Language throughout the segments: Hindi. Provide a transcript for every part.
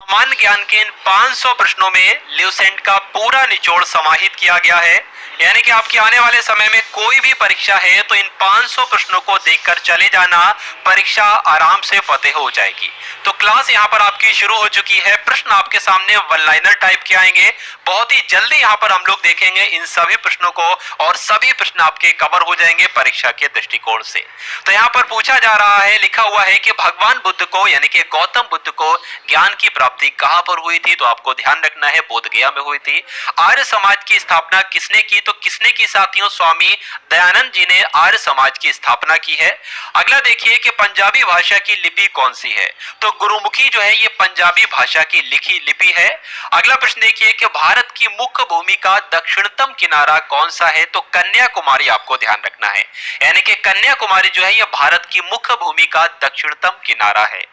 सामान्य ज्ञान के इन 500 प्रश्नों में ल्यूसेंट का पूरा निचोड़ समाहित किया गया है। यानी कि आपके आने वाले समय में कोई भी परीक्षा है तो इन 500 प्रश्नों को देखकर चले जाना, परीक्षा आराम से फतेह हो जाएगी। तो क्लास यहाँ पर आपकी शुरू हो चुकी है। प्रश्न आपके सामने वन लाइनर टाइप के आएंगे। बहुत ही जल्दी यहाँ पर हम लोग देखेंगे इन सभी प्रश्नों को और सभी प्रश्न आपके कवर हो जाएंगे परीक्षा के दृष्टिकोण से। तो यहाँ पर पूछा जा रहा है, लिखा हुआ है कि भगवान बुद्ध को यानी कि गौतम बुद्ध को ज्ञान की प्राप्ति कहां पर हुई थी? तो आपको ध्यान रखना है बोध गया में हुई थी। आर्य समाज की स्थापना किसने की? तो किसने की साथियों? स्वामी दयानंद जी ने आर्य समाज की स्थापना की है। अगला देखिए कि पंजाबी भाषा की लिपि कौन सी है? तो गुरुमुखी जो है ये पंजाबी भाषा की लिखी लिपि है। अगला प्रश्न देखिए कि भारत की मुख्य भूमि का दक्षिणतम किनारा कौन सा है? तो कन्याकुमारी आपको ध्यान रखना है। यानी कि कन्याकुमारी जो है ये भारत की मुख्य भूमि का दक्षिणतम किनारा है।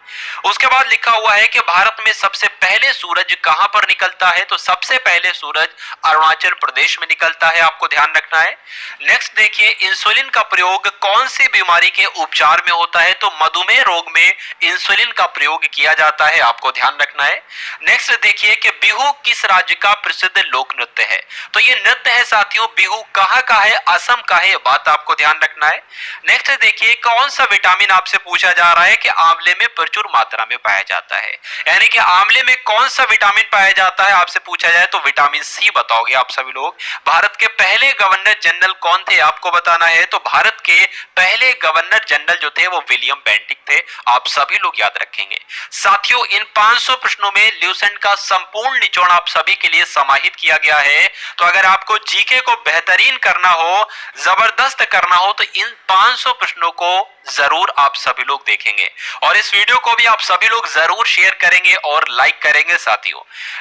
उसके बाद लिखा हुआ है कि भारत में सबसे पहले सूरज कहां पर निकलता है? तो सबसे पहले सूरज अरुणाचल प्रदेश में निकलता है, आपको ध्यान रखना है। नेक्स्ट देखिए इंसुलिन का प्रयोग कौन सी बीमारी के उपचार में होता है? तो मधुमेह रोग में इंसुलिन का प्रयोग किया जाता है, आपको ध्यान रखना है। नेक्स्ट देखिए कि बिहू किस राज्य का प्रसिद्ध लोक नृत्य है? तो ये नृत्य है साथियों बिहू कहां का है? असम का है, बात आपको ध्यान रखना है। नेक्स्ट देखिए कौन सा विटामिन आपसे पूछा जा रहा है कि आंवले में प्रचुर मात्रा में पाया जाता है। यानी कि आंवले में कौन सा विटामिन पाया जाता है आपसे पूछा जाए तो विटामिन सी बताओगे आप सभी लोग। भारत के पहले गवर्नर जनरल कौन थे आपको बताना है। तो भारत के पहले गवर्नर जनरल जो थे वो विलियम बेंटिक थे, आप सभी लोग याद रखेंगे। साथियों इन 500 प्रश्नों में ल्यूसेंट का संपूर्ण निचोड़ आप सभी के लिए समाहित किया गया है। तो अगर आपको जीके को बेहतरीन करना हो, जबरदस्त करना हो तो इन 500 प्रश्नों को जरूर आप सभी लोग देखेंगे और इस वीडियो को भी आप सभी लोग जरूर शेयर करेंगे और लाइक करेंगे साथियों।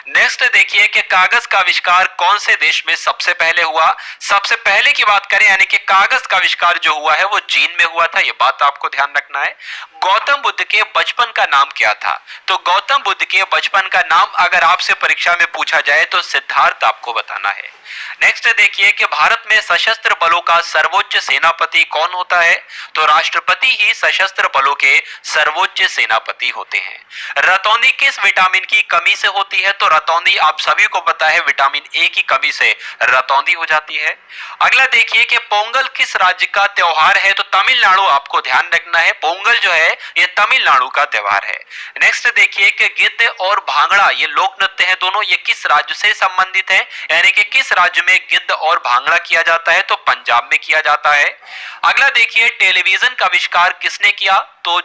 नेक्स्ट देखिए कि कागज का आविष्कार कौन से देश में सबसे पहले हुआ? सबसे पहले की बात करें यानी कि कागज का आविष्कार जो हुआ है वो चीन में हुआ था, ये बात आपको ध्यान रखना है। गौतम बुद्ध के बचपन का नाम क्या था? तो गौतम बुद्ध के बचपन का नाम अगर आपसे परीक्षा में पूछा जाए तो सिद्धार्थ आपको बताना है। नेक्स्ट देखिए कि भारत में सशस्त्र बलों का सर्वोच्च सेनापति कौन होता है? तो राष्ट्रपति ही सशस्त्र बलों के सर्वोच्च सेनापति होते हैं। रतौंधी किस विटामिन की कमी से होती है? तो रतौंधी आप सभी को पता है विटामिन ए की कमी से रतौंधी हो जाती है। अगला देखिए कि पोंगल किस राज्य का त्योहार है? तो तमिलनाडु आपको ध्यान रखना है, पोंगल जो है ये तमिलनाडु का त्योहार है। नेक्स्ट देखिए कि गिद्ध और भांगड़ा ये लोक नृत्य है दोनों, ये किस राज्य से संबंधित है? यानी कि किस राज्य में गिद्ध और भांगड़ा किया जाता है? तो पंजाब में किया जाता है। अगला देखिए टेलीविजन का आविष्कार किसने किया? तो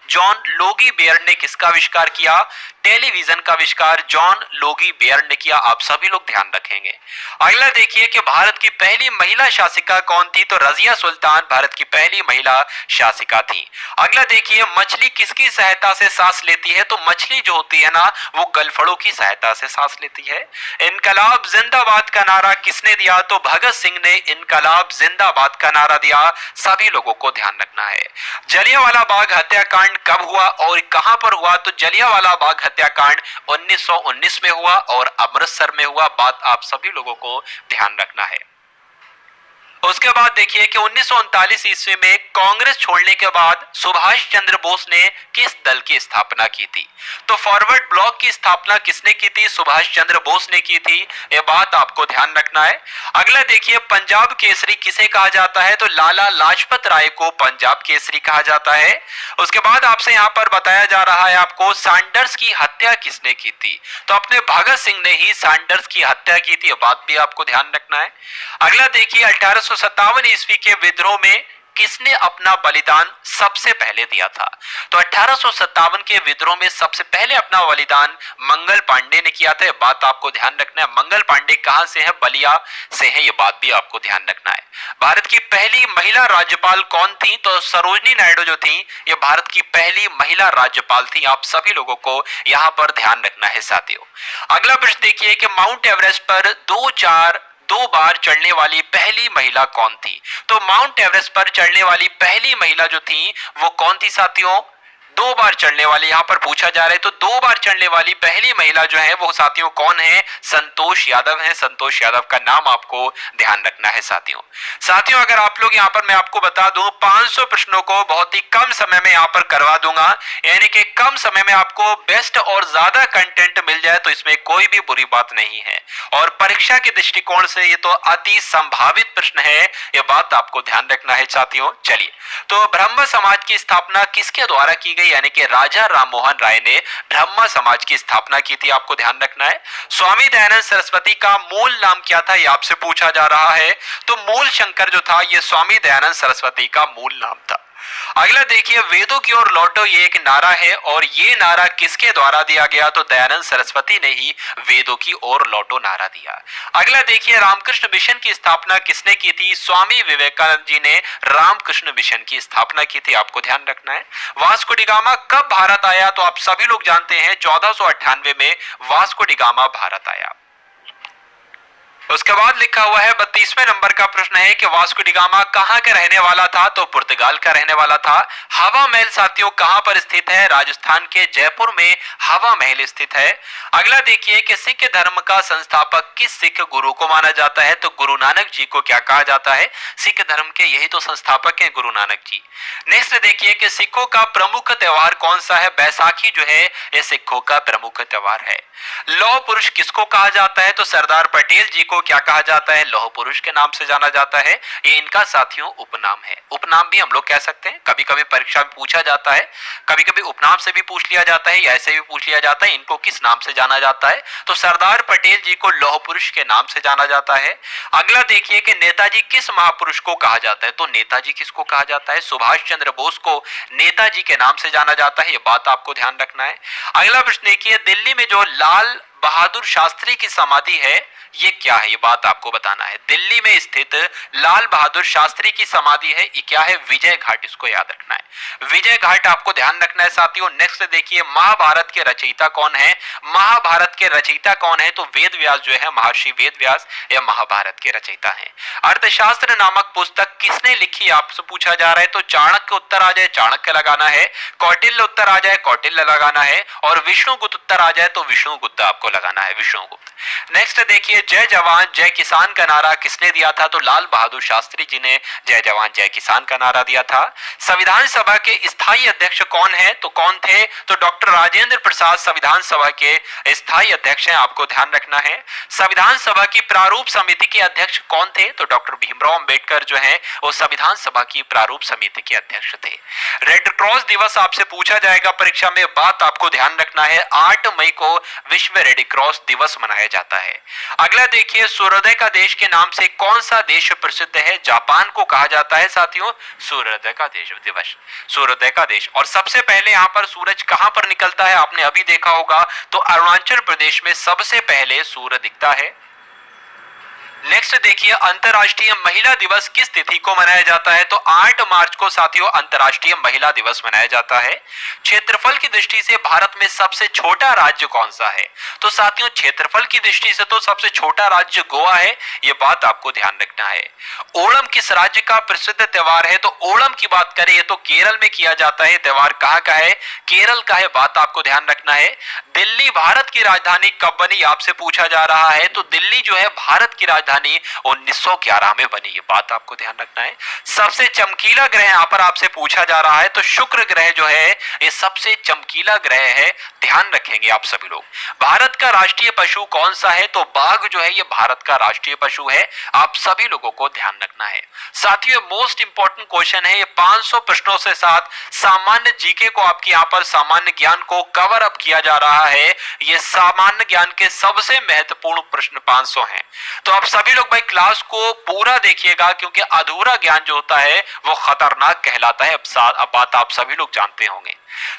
जॉन लोगी बेयर ने किसका आविष्कार किया? टेलीविजन का आविष्कार जॉन लोगी बेयर ने किया, आप सभी लोग ध्यान रखेंगे। अगला देखिए कि भारत की पहली महिला शासिका कौन थी? तो रजिया सुल्तान भारत की पहली महिला शासिका थी। अगला देखिए मछली किसकी सहायता से सांस लेती है? तो मछली जो होती है ना वो गलफड़ों की सहायता से सांस लेती है। इनकलाब जिंदाबाद का नारा किसने दिया? तो भगत सिंह ने इनकलाब जिंदाबाद का नारा दिया, सभी लोगों को ध्यान रखना है। जलियांवाला बाग हत्याकांड कब हुआ और कहां पर हुआ? तो जलियांवाला बाग हत्याकांड 1919 में हुआ और अमृतसर में हुआ, बात आप सभी लोगों को ध्यान रखना है। उसके बाद देखिए कि 1939 ईस्वी में कांग्रेस छोड़ने के बाद सुभाष चंद्र बोस ने किस दल की स्थापना की थी? तो फॉरवर्ड ब्लॉक की स्थापना किसने की थी? सुभाष चंद्र बोस ने की थी, यह बात आपको ध्यान रखना है। अगला देखिए पंजाब केसरी किसे कहा जाता है? तो लाला लाजपत राय को पंजाब केसरी कहा जाता है। उसके बाद आपसे यहां पर बताया जा रहा है आपको सैंडर्स की हत्या किसने की थी? तो अपने भगत सिंह ने ही सैंडर्स की हत्या की थी, बात भी आपको ध्यान रखना है। अगला देखिए 1857 ईस्वी के विद्रोह में किसने अपना बलिदान सबसे पहले दिया था? तो 1857 के विद्रोह में सबसे पहले अपना बलिदान मंगल पांडे ने किया था, ये बात आपको ध्यान रखना है। मंगल पांडे कहां से है? बलिया से है, ये बात भी आपको ध्यान रखना है। भारत की पहली महिला राज्यपाल कौन थी? तो सरोजनी नायडू जो थी ये भारत की पहली महिला राज्यपाल थी, आप सभी लोगों को यहां पर ध्यान रखना है साथियों। अगला प्रश्न देखिए कि माउंट एवरेस्ट पर दो बार चढ़ने वाली पहली महिला कौन थी? तो माउंट एवरेस्ट पर चढ़ने वाली पहली महिला जो थी वो कौन थी साथियों? दो बार चढ़ने वाली यहाँ पर पूछा जा रहा है, तो दो बार चढ़ने वाली पहली महिला जो है वो साथियों कौन है? संतोष यादव है। संतोष यादव का नाम आपको ध्यान रखना है साथियों। साथियों अगर आप लोग यहाँ पर मैं आपको बता दूं 500 प्रश्नों को बहुत ही कम समय में यहाँ पर करवा दूंगा, यानी कि कम समय में आपको बेस्ट और ज्यादा कंटेंट मिल जाए तो इसमें कोई भी बुरी बात नहीं है, और परीक्षा के दृष्टिकोण से ये तो अति संभावित प्रश्न है, ये बात आपको ध्यान रखना है साथियों। चलिए, तो ब्रह्म समाज की स्थापना किसके द्वारा की गई? यानी कि राजा राममोहन राय ने ब्रह्म समाज की स्थापना की थी, आपको ध्यान रखना है। स्वामी दयानंद सरस्वती का मूल नाम क्या था, ये आपसे पूछा जा रहा है। तो मूल शंकर जो था ये स्वामी दयानंद सरस्वती का मूल नाम था। अगला देखिए, वेदों की ओर लौटो, ये एक नारा है, और ये नारा किसके द्वारा दिया गया? तो दयानंद सरस्वती ने ही वेदों की ओर लौटो नारा दिया। अगला देखिए, रामकृष्ण मिशन की स्थापना किसने की थी? स्वामी विवेकानंद जी ने रामकृष्ण मिशन की स्थापना की थी, आपको ध्यान रखना है। वास्को डी गामा कब भारत आया? तो आप सभी लोग जानते हैं 1498 में वास्को डी गामा भारत आया। उसके बाद लिखा हुआ है 32वें नंबर का प्रश्न है कि वास्को डी गामा कहां का रहने वाला था? तो पुर्तगाल का रहने वाला था। हवा महल साथियों कहां पर स्थित है? राजस्थान के जयपुर में हवा महल स्थित है। अगला देखिए कि सिख धर्म का संस्थापक किस सिख गुरु को माना जाता है? तो गुरु नानक जी को क्या कहा जाता है? सिख धर्म के यही तो संस्थापक है गुरु नानक जी। नेक्स्ट देखिए कि सिखों का प्रमुख त्योहार कौन सा है? बैसाखी जो है ये सिखों का प्रमुख त्योहार है। लौह पुरुष किसको कहा जाता है? तो सरदार पटेल जी को क्या कहा जाता है? लौह पुरुष के नाम से जाना जाता है। ये इनका साथियों उपनाम है। उपनाम भी हम लोग कह सकते हैं, कभी कभी परीक्षा में पूछा जाता है, कभी कभी उपनाम से भी पूछ लिया जाता है या ऐसे भी पूछ लिया जाता है इनको किस नाम से जाना जाता है। तो सरदार पटेल जी को लौह पुरुष के नाम से जाना जाता है। अगला देखिए कि नेताजी किस महापुरुष को कहा जाता है? तो नेताजी किसको कहा जाता है? सुभाष चंद्र बोस को नेताजी के नाम से जाना जाता है, ये बात आपको ध्यान रखना है। अगला प्रश्न देखिए, दिल्ली में जो लाल बहादुर शास्त्री की समाधि है ये क्या है? ये बात आपको बताना है। दिल्ली में स्थित लाल बहादुर शास्त्री की समाधि है, ये क्या है? विजय घाट, इसको याद रखना है। विजय घाट आपको ध्यान रखना है साथियों। नेक्स्ट देखिए, महाभारत के रचयिता कौन है? महाभारत के रचयिता कौन है? तो वेद व्यास जो है, महर्षि वेद व्यास यह महाभारत के रचयिता है। अर्थशास्त्र नामक पुस्तक किसने लिखी आपसे पूछा जा रहा है? तो चाणक्य उत्तर आ जाए चाणक्य लगाना है, कौटिल्य उत्तर आ जाए कौटिल्य लगाना है, और विष्णुगुप्त उत्तर आ जाए तो विष्णुगुप्त आपको लगाना है, विष्णुगुप्त। नेक्स्ट देखिए, जय जवान जय किसान का नारा किसने दिया था? तो लाल बहादुर शास्त्री जी ने जय जवान जय किसान का नारा दिया था। संविधान सभा के स्थायी अध्यक्ष कौन है? तो कौन थे? तो डॉक्टर राजेंद्र प्रसाद संविधान सभा के स्थायी अध्यक्ष हैं, आपको ध्यान रखना है। संविधान सभा की प्रारूप समिति के अध्यक्ष कौन थे? तो डॉक्टर भीमराव अंबेडकर जो है वो संविधान सभा की प्रारूप समिति के अध्यक्ष थे। रेड क्रॉस दिवस आपसे पूछा जाएगा परीक्षा में, बात आपको ध्यान रखना है। 8 मई को विश्व रेड क्रॉस दिवस मनाया जाता है। अगला देखिए, सूर्योदय का देश के नाम से कौन सा देश प्रसिद्ध है? जापान को कहा जाता है साथियों सूर्योदय का देश दिवस, सूर्योदय का देश। और सबसे पहले यहाँ पर सूरज कहां पर निकलता है? आपने अभी देखा होगा, तो अरुणाचल प्रदेश में सबसे पहले सूर्य दिखता है। नेक्स्ट देखिए, अंतरराष्ट्रीय महिला दिवस किस तिथि को मनाया जाता है? तो 8 मार्च को साथियों अंतरराष्ट्रीय महिला दिवस मनाया जाता है। क्षेत्रफल की दृष्टि से भारत में सबसे छोटा राज्य कौन सा है? तो साथियों क्षेत्रफल की दृष्टि से तो सबसे छोटा राज्य गोवा है, यह बात आपको ध्यान रखना है। ओणम किस राज्य का प्रसिद्ध त्योहार है? तो ओणम की बात करें ये तो केरल में किया जाता है। त्योहार कहां का है? केरल का है, बात आपको ध्यान रखना है। दिल्ली भारत की राजधानी कब बनी आपसे पूछा जा रहा है? तो दिल्ली जो है भारत की राजधानी 1911 में बनी, ये बात आपको ध्यान रखना है। सबसे चमकीला ग्रह यहां पर आपसे पूछा जा रहा है, तो शुक्र ग्रह जो है ये सबसे चमकीला ग्रह है, ध्यान रखेंगे आप सभी लोग। भारत का राष्ट्रीय पशु कौन सा है? तो बाघ जो है ये भारत का राष्ट्रीय पशु है, आप सभी लोगों को ध्यान रखना है। साथियों मोस्ट इंपॉर्टेंट क्वेश्चन है, ये 500 प्रश्नों से साथ सामान्य जीके को आपकी यहां पर सामान्य ज्ञान को कवर अप किया जा रहा है। ये सामान्य ज्ञान के सबसे महत्वपूर्ण प्रश्न 500 हैं, तो आप सभी लोग भाई क्लास को पूरा देखिएगा, क्योंकि अधूरा ज्ञान जो होता है वो खतरनाक कहलाता है। अब बात आप सभी लोग जानते होंगे।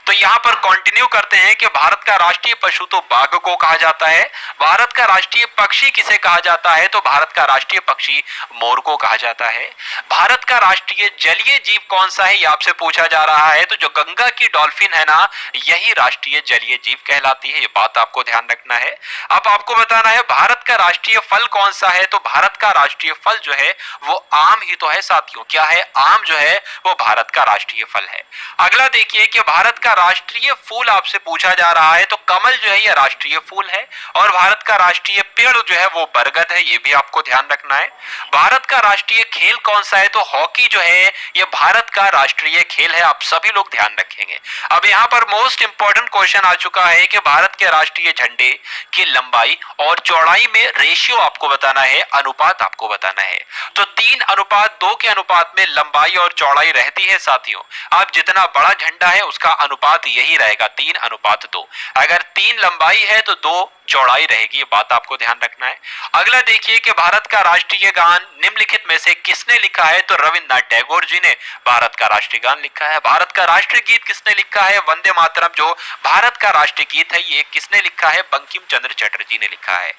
तो यहां पर कंटिन्यू करते हैं कि भारत का राष्ट्रीय पशु तो बाघ को कहा जाता है। भारत का राष्ट्रीय पक्षी किसे कहा जाता है? तो भारत का राष्ट्रीय पक्षी मोर को कहा जाता है। भारत का राष्ट्रीय जलीय जीव कौन सा है, ये आपसे पूछा जा रहा है। तो जो गंगा की डॉल्फिन है ना, यही राष्ट्रीय जलीय जीव कहलाती है, ये बात आपको ध्यान रखना है। अब आपको बताना है भारत का राष्ट्रीय फल कौन सा है? तो भारत का राष्ट्रीय फल जो है वो आम ही तो है साथियों। क्या है? आम जो है वो भारत का राष्ट्रीय फल है। अगला देखिए कि भारत भारत का राष्ट्रीय फूल आपसे पूछा जा रहा है तो कमल जो है ये राष्ट्रीय फूल है, और भारत का राष्ट्रीय पेड़ जो है वो बरगद है, ये भी आपको ध्यान रखना है। भारत का राष्ट्रीय खेल कौन सा है, तो हॉकी जो है ये भारत का राष्ट्रीय खेल है, आप सभी लोग ध्यान रखेंगे। अब यहाँ पर मोस्ट इंपॉर्टेंट क्वेश्चन आ चुका है कि भारत के राष्ट्रीय झंडे की लंबाई और चौड़ाई में रेशियो आपको बताना है, अनुपात आपको बताना है। तो 3:2 के अनुपात में लंबाई और चौड़ाई रहती है साथियों। अब जितना बड़ा झंडा है उसका अनुपात यही रहेगा 3:2। अगर 3 लंबाई है तो 2 चौड़ाई रहेगी, ये बात आपको ध्यान रखना है। अगला देखिए कि भारत का राष्ट्रीय गान निम्नलिखित में से किसने लिखा है, तो रविन्द्रनाथ टैगोर जी ने भारत का राष्ट्रीय गान लिखा है। भारत का राष्ट्रीय गीत किसने लिखा है, वंदे मातरम जो भारत का राष्ट्रीय गीत है ये किसने लिखा है, बंकिम चंद्र चटर्जी ने लिखा है।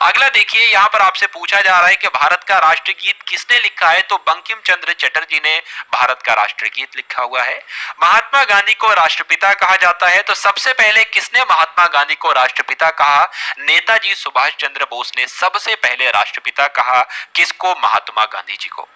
अगला देखिए यहाँ पर आपसे पूछा जा रहा है कि भारत का राष्ट्रीय गीत किसने लिखा है, तो बंकिम चंद्र चटर्जी ने भारत का राष्ट्रीय गीत लिखा हुआ है। महात्मा गांधी को राष्ट्रपिता कहा जाता है, तो सबसे पहले किसने महात्मा गांधी को राष्ट्रपिता कहा, नेताजी सुभाष चंद्र बोस ने सबसे पहले राष्ट्रपिता कहा। किसको, महात्मा गांधी जी को।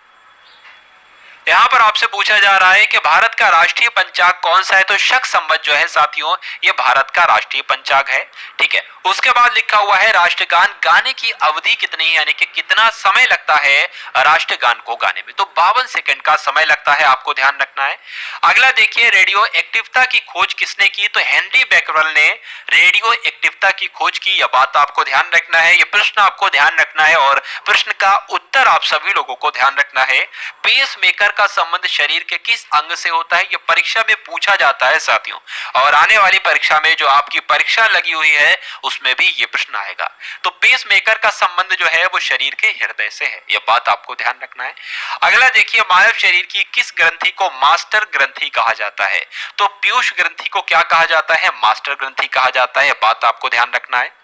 यहां पर आपसे पूछा जा रहा है कि भारत का राष्ट्रीय पंचांग कौन सा है, तो शक संवत जो है साथियों ये भारत का राष्ट्रीय पंचांग है, ठीक है। उसके बाद लिखा हुआ है राष्ट्रगान गाने की अवधि कितनी है, यानी कि कितना समय लगता है राष्ट्रगान को गाने में, तो 52 सेकंड का समय लगता है, आपको ध्यान रखना है। अगला देखिए रेडियो एक्टिवता की खोज किसने की, तो हेनरी बैकरल ने रेडियो एक्टिवता की खोज की, यह बात आपको ध्यान रखना है, यह प्रश्न आपको ध्यान रखना है और प्रश्न का उत्तर आप सभी लोगों को ध्यान रखना है। पेस मेकर का संबंध शरीर के किस अंग से होता है, यह परीक्षा में पूछा जाता है साथियों, और आने वाली परीक्षा में जो आपकी परीक्षा लगी हुई है उसमें भी यह प्रश्न आएगा। तो पेस मेकर का संबंध जो है वो शरीर के हृदय से है, यह बात आपको ध्यान रखना है। अगला देखिए मानव शरीर की किस ग्रंथि को मास्टर ग्रंथि कहा जाता है, तो पीयूष ग्रंथि को क्या कहा जाता है, मास्टर ग्रंथि कहा जाता है, बात आपको ध्यान रखना है।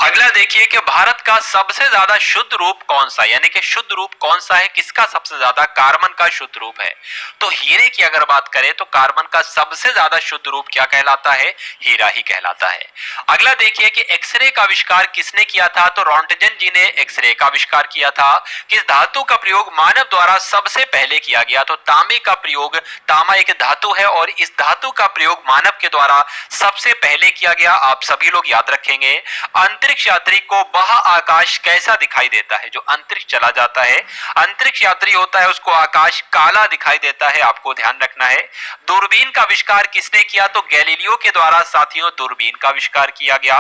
अगला देखिए कि भारत का सबसे ज्यादा शुद्ध रूप कौन सा, यानी कि शुद्ध रूप कौन सा है, किसका सबसे ज्यादा, कार्बन का शुद्ध रूप है। तो हीरे की अगर बात करें तो कार्बन का सबसे ज्यादा शुद्ध रूप क्या कहलाता है, हीरा ही कहलाता है। अगला देखिए कि एक्सरे का आविष्कार किसने किया था, तो रॉन्टजन जी ने एक्सरे का आविष्कार किया था। किस धातु का प्रयोग मानव द्वारा सबसे पहले किया गया, तो तांबे का प्रयोग, तांबा एक धातु है और इस धातु का प्रयोग मानव के द्वारा सबसे पहले किया गया, आप सभी लोग याद रखेंगे। अंतरिक्ष यात्री को बाह्य आकाश कैसा दिखाई देता है, जो अंतरिक्ष चला जाता है अंतरिक्ष यात्री होता है उसको आकाश काला दिखाई देता है, आपको ध्यान रखना है। दूरबीन का आविष्कार किसने किया, तो गैलीलियो के द्वारा साथियों दूरबीन का आविष्कार किया गया।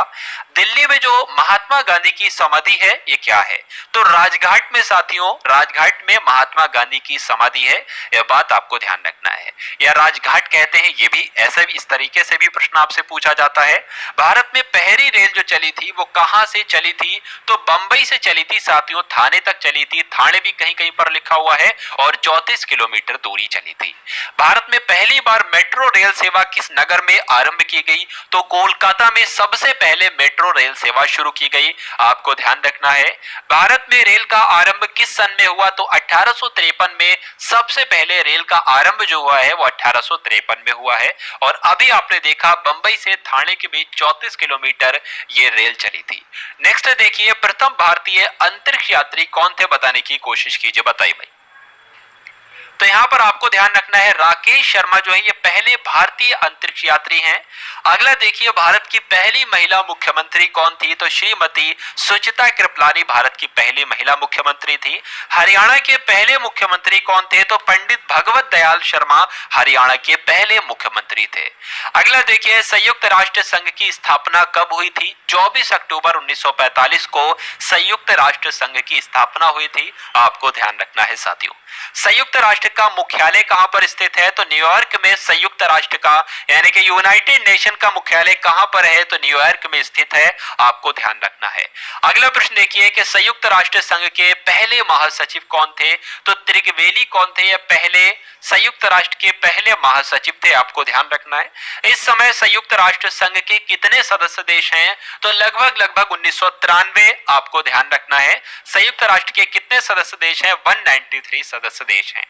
दिल्ली में जो महात्मा गांधी की समाधि है ये क्या है, तो राजघाट में साथियों, राजघाट में महात्मा गांधी की समाधि है, यह बात आपको ध्यान रखना है। या राजघाट कहते हैं, ये भी ऐसे भी इस तरीके से भी प्रश्न आपसे पूछा जाता है। भारत में पहली रेल जो चली थी वो कहां से चली थी, तो बंबई से चली थी साथियों, थाने तक चली थी, थाने भी कहीं कहीं पर लिखा हुआ है, और 34 किलोमीटर दूरी चली थी। भारत में पहली बार मेट्रो रेल सेवा किस नगर में आरंभ की गई, तो कोलकाता में सबसे पहले मेट्रो रेल सेवा शुरू की गई, आपको ध्यान रखना है। भारत में रेल का आरंभ किस सन में हुआ, तो 1853 में सबसे पहले रेल का आरंभ जो हुआ है वो 1853 में हुआ है, और अभी आपने देखा बंबई से थाने के बीच 34 किलोमीटर ये रेल चली थी। नेक्स्ट देखिए प्रथम भारतीय अंतरिक्ष यात्री कौन थे, बताने की कोशिश कीजिए, बताइए भाई। तो यहां पर आपको ध्यान रखना है राकेश शर्मा जो है ये पहले भारतीय अंतरिक्ष यात्री हैं। अगला देखिए भारत की पहली महिला मुख्यमंत्री कौन थी, तो श्रीमती सुचिता कृपलानी भारत की पहली महिला मुख्यमंत्री थी। हरियाणा के पहले मुख्यमंत्री कौन थे, तो पंडित भगवत दयाल शर्मा हरियाणा के पहले मुख्यमंत्री थे। अगला देखिए संयुक्त राष्ट्र संघ की स्थापना कब हुई थी, 24 अक्टूबर 1945 को संयुक्त राष्ट्र संघ की स्थापना हुई थी, आपको ध्यान रखना है साथियों। संयुक्त राष्ट्र का मुख्यालय कहां पर स्थित है, तो न्यूयॉर्क में संयुक्त राष्ट्र का यानी कि यूनाइटेड नेशन का मुख्यालय कहां पर है, तो न्यूयॉर्क में स्थित है, आपको ध्यान रखना है। अगला प्रश्न देखिए कि संयुक्त राष्ट्र संघ के पहले महासचिव कौन थे, तो त्रिगवेली कौन थे, या पहले संयुक्त राष्ट्र के पहले महासचिव थे, आपको ध्यान रखना है। इस समय संयुक्त राष्ट्र संघ के कितने सदस्य देश हैं, तो लगभग 1993, आपको ध्यान रखना है। संयुक्त राष्ट्र के कितने सदस्य देश हैं, 193 सदस्य देश हैं।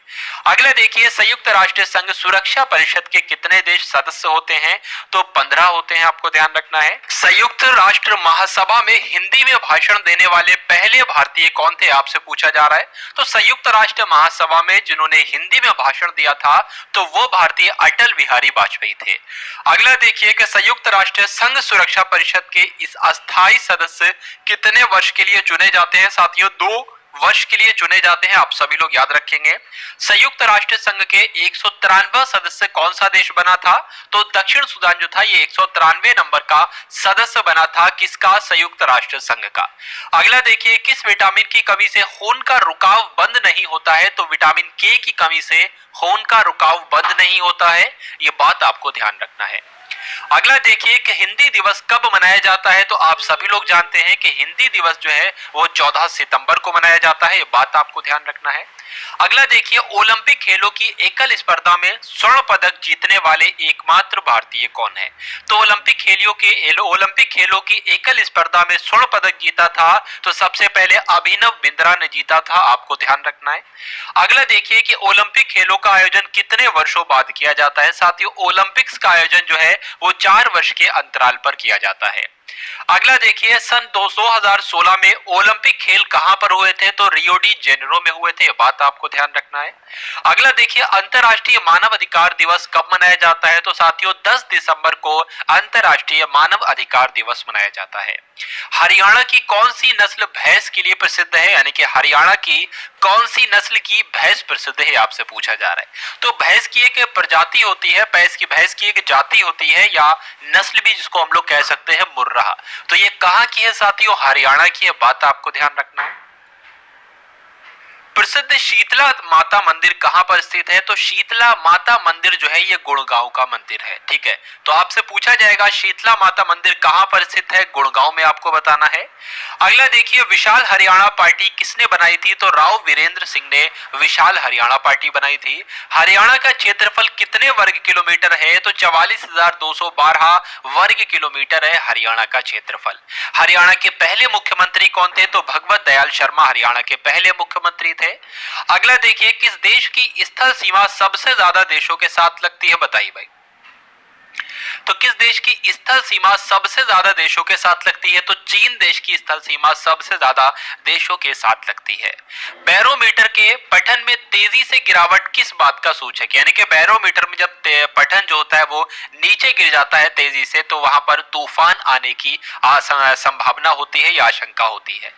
अगला देखिए, संयुक्त राष्ट्र संघ सुरक्षा परिषद के कितने देश सदस्य होते हैं? तो 15 होते हैं, आपको ध्यान रखना है। संयुक्त राष्ट्र महासभा में हिंदी में भाषण देने वाले पहले भारतीय कौन थे, आपसे पूछा जा रहा है। तो संयुक्त राष्ट्र महासभा में जिन्होंने हिंदी में भाषण दिया था तो वो भारतीय अटल बिहारी वाजपेयी थे। अगला देखिए कि संयुक्त राष्ट्र संघ सुरक्षा परिषद के इस अस्थायी सदस्य कितने वर्ष के लिए चुने जाते हैं? साथियों, 2 वर्ष के लिए चुने जाते हैं, आप सभी लोग याद रखेंगे। संयुक्त राष्ट्र संघ के 193 सदस्य कौन सा देश बना था? तो दक्षिण सूडान जो था ये 193 नंबर का सदस्य बना था, किसका? संयुक्त राष्ट्र संघ का। अगला देखिए, किस विटामिन की कमी से खून का रुकाव बंद नहीं होता है? तो विटामिन के की कमी से खून का रुकाव बंद नहीं होता है, ये बात आपको ध्यान रखना है। अगला देखिए कि हिंदी दिवस कब मनाया जाता है? तो आप सभी लोग जानते हैं कि हिंदी दिवस जो है वो 14 सितंबर को मनाया जाता है, ये बात आपको ध्यान रखना है। अगला देखिए, ओलंपिक खेलों की एकल स्पर्धा में स्वर्ण पदक जीतने वाले एकमात्र भारतीय कौन है? तो ओलंपिक खेलों की एकल स्पर्धा में स्वर्ण पदक जीता था तो सबसे पहले अभिनव बिंद्रा ने जीता था, आपको ध्यान रखना है। अगला देखिए कि ओलंपिक खेलों का आयोजन कितने वर्षों बाद किया जाता है? साथियों, ओलंपिक्स का आयोजन जो है वो 4 वर्ष के अंतराल पर किया जाता है। अगला देखिए, सन 2016 में ओलंपिक खेल कहां पर हुए थे? तो रियो डी जेनेरो में हुए थे, बात आपको ध्यान रखना है। अगला देखिए, अंतर्राष्ट्रीय मानव अधिकार दिवस कब मनाया जाता है? तो साथियों, 10 दिसंबर को अंतर्राष्ट्रीय मानव अधिकार दिवस मनाया जाता है। हरियाणा की कौन सी नस्ल भैंस के लिए प्रसिद्ध है? यानी कि हरियाणा की कौन सी नस्ल की भैंस प्रसिद्ध है, आपसे पूछा जा रहा है। तो भैंस की एक प्रजाति होती है, भैंस की एक जाति होती है या नस्ल भी जिसको हम लोग कह सकते हैं मुर्रा। तो ये कहां की है साथियों? हरियाणा की है, बात आपको ध्यान रखना है। प्रसिद्ध शीतला माता मंदिर कहां पर स्थित है? तो शीतला माता मंदिर जो है ये गुड़गांव का मंदिर है, ठीक है। तो आपसे पूछा जाएगा शीतला माता मंदिर कहां पर स्थित है? गुड़गांव में आपको बताना है। अगला देखिए, विशाल हरियाणा पार्टी किसने बनाई थी? तो राव वीरेंद्र सिंह ने विशाल हरियाणा पार्टी बनाई थी। हरियाणा का क्षेत्रफल कितने वर्ग किलोमीटर है? तो 44,212 वर्ग किलोमीटर है हरियाणा का क्षेत्रफल। हरियाणा के पहले मुख्यमंत्री कौन थे? तो भगवत दयाल शर्मा हरियाणा के पहले मुख्यमंत्री थे। अगला देखिए, किस देश की स्थल सीमा सबसे ज्यादा देशों के साथ लगती है? बताइए भाई। तो किस देश की स्थल सीमा सबसे ज्यादा देशों के साथ लगती है? तो चीन देश की स्थल सीमा सबसे ज्यादा देशों के साथ लगती है। बैरोमीटर के पठन में तेजी से गिरावट किस बात का सूचक है? यानी कि बैरोमीटर में जब पठन जो होता है वो नीचे गिर जाता है तेजी से तो वहां पर तूफान आने की संभावना होती है या आशंका होती है।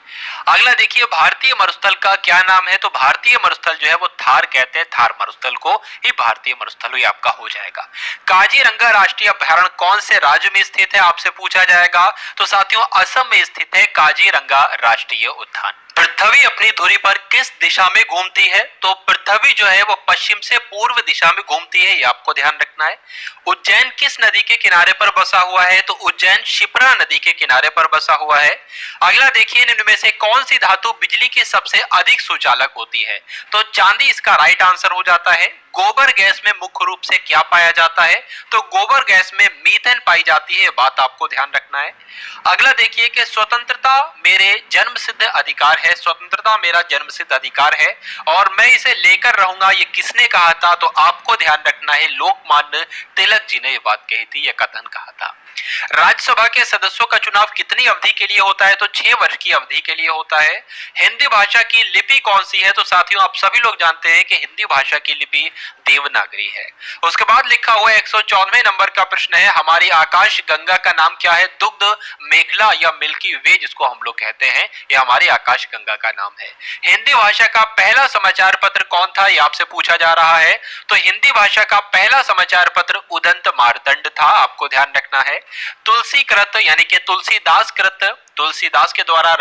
अगला देखिए, भारतीय मरुस्थल का क्या नाम है? तो भारतीय मरुस्थल जो है वो थार कहते हैं, थार मरुस्थल को ही भारतीय मरुस्थल ही आपका हो जाएगा। काजीरंगा राष्ट्रीय अभयारण्य कौन से राज्य में स्थित है? आपसे पूछा जाएगा। तो साथियों, असम में स्थित है काजीरंगा राष्ट्रीय उद्यान। पृथ्वी अपनी धुरी पर किस दिशा में घूमती है? तो पृथ्वी जो है वो पश्चिम से पूर्व दिशा में घूमती है, ये आपको ध्यान रखना है। उज्जैन किस नदी के किनारे पर बसा हुआ है? तो उज्जैन शिप्रा नदी के किनारे पर बसा हुआ है। अगला देखिए, निम्न में से कौन सी धातु बिजली की सबसे अधिक सुचालक होती है? तो चांदी इसका राइट आंसर हो जाता है। गोबर गैस में मुख्य रूप से क्या पाया जाता है? तो गोबर गैस में मीथेन पाई जाती है, बात आपको ध्यान रखना है। अगला देखिए कि स्वतंत्रता मेरे जन्मसिद्ध अधिकार है, स्वतंत्रता मेरा जन्मसिद्ध अधिकार है और मैं इसे लेकर रहूंगा, ये किसने कहा था? तो आपको ध्यान रखना है, लोकमान्य तिलक जी ने ये बात कही थी, यह कथन कहा था। राज्यसभा के सदस्यों का चुनाव कितनी अवधि के लिए होता है? तो 6 वर्ष की अवधि के लिए होता है। हिंदी भाषा की लिपि कौन सी है? तो साथियों, आप सभी लोग जानते हैं कि हिंदी भाषा की लिपि देवनागरी है। उसके बाद लिखा हुआ 194वें नंबर का प्रश्न है, हमारी आकाश गंगा का नाम क्या है? दुग्ध मेखला या मिल्की वे जिसको हम लोग कहते हैं, यह हमारी आकाश गंगा का नाम है। हिंदी भाषा का पहला समाचार पत्र कौन था? यह आपसे पूछा जा रहा है। तो हिंदी भाषा का पहला समाचार पत्र उदंत मार्तंड था, आपको ध्यान रखना है। तुलसी कृत यानी कि तुलसीदास कृत, तुलसीदास के द्वारा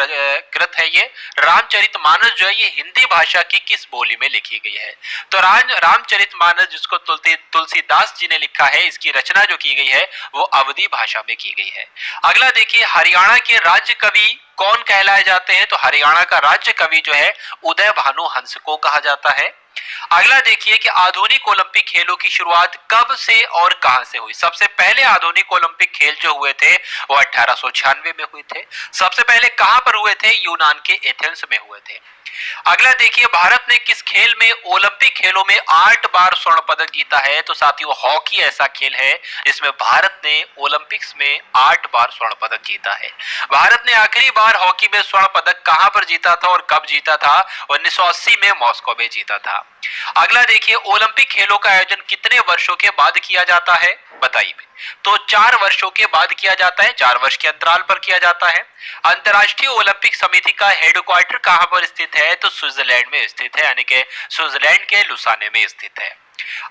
कृत है ये। रामचरितमानस जो है ये हिंदी भाषा की किस बोली में लिखी गई है? तो रामचरितमानस जिसको तुलसीदास जी ने लिखा है, इसकी रचना जो की गई है वो अवधी भाषा में की गई है। अगला देखिए, हरियाणा के राज्य कवि कौन कहलाए जाते हैं? तो हरियाणा का राज्य कवि जो है उदय भानु हंस को कहा जाता है। अगला देखिए कि आधुनिक ओलंपिक खेलों की शुरुआत कब से और कहां से हुई। सबसे पहले आधुनिक ओलंपिक खेल जो हुए थे वो 1896 में हुए थे। सबसे पहले कहां पर हुए थे? यूनान के एथेंस में हुए थे। अगला देखिए भारत ने किस खेल में ओलंपिक खेलों में 8 बार स्वर्ण पदक जीता है? तो साथियों हॉकी ऐसा खेल है जिसमें भारत ने ओलंपिक्स में 8 बार स्वर्ण पदक जीता है। भारत ने आखिरी बार हॉकी में स्वर्ण पदक कहां पर जीता था और कब जीता था? 1980 में मॉस्को में जीता था। अगला देखिए ओलंपिक खेलों का आयोजन कितने वर्षों के बाद किया जाता है? बताइए। तो 4 वर्षों के बाद किया जाता है, 4 वर्ष के अंतराल पर किया जाता है। अंतर्राष्ट्रीय ओलंपिक समिति का हेडक्वार्टर कहां पर स्थित है? तो स्विट्जरलैंड में स्थित है, यानी कि स्विट्जरलैंड के लुसाने में स्थित है।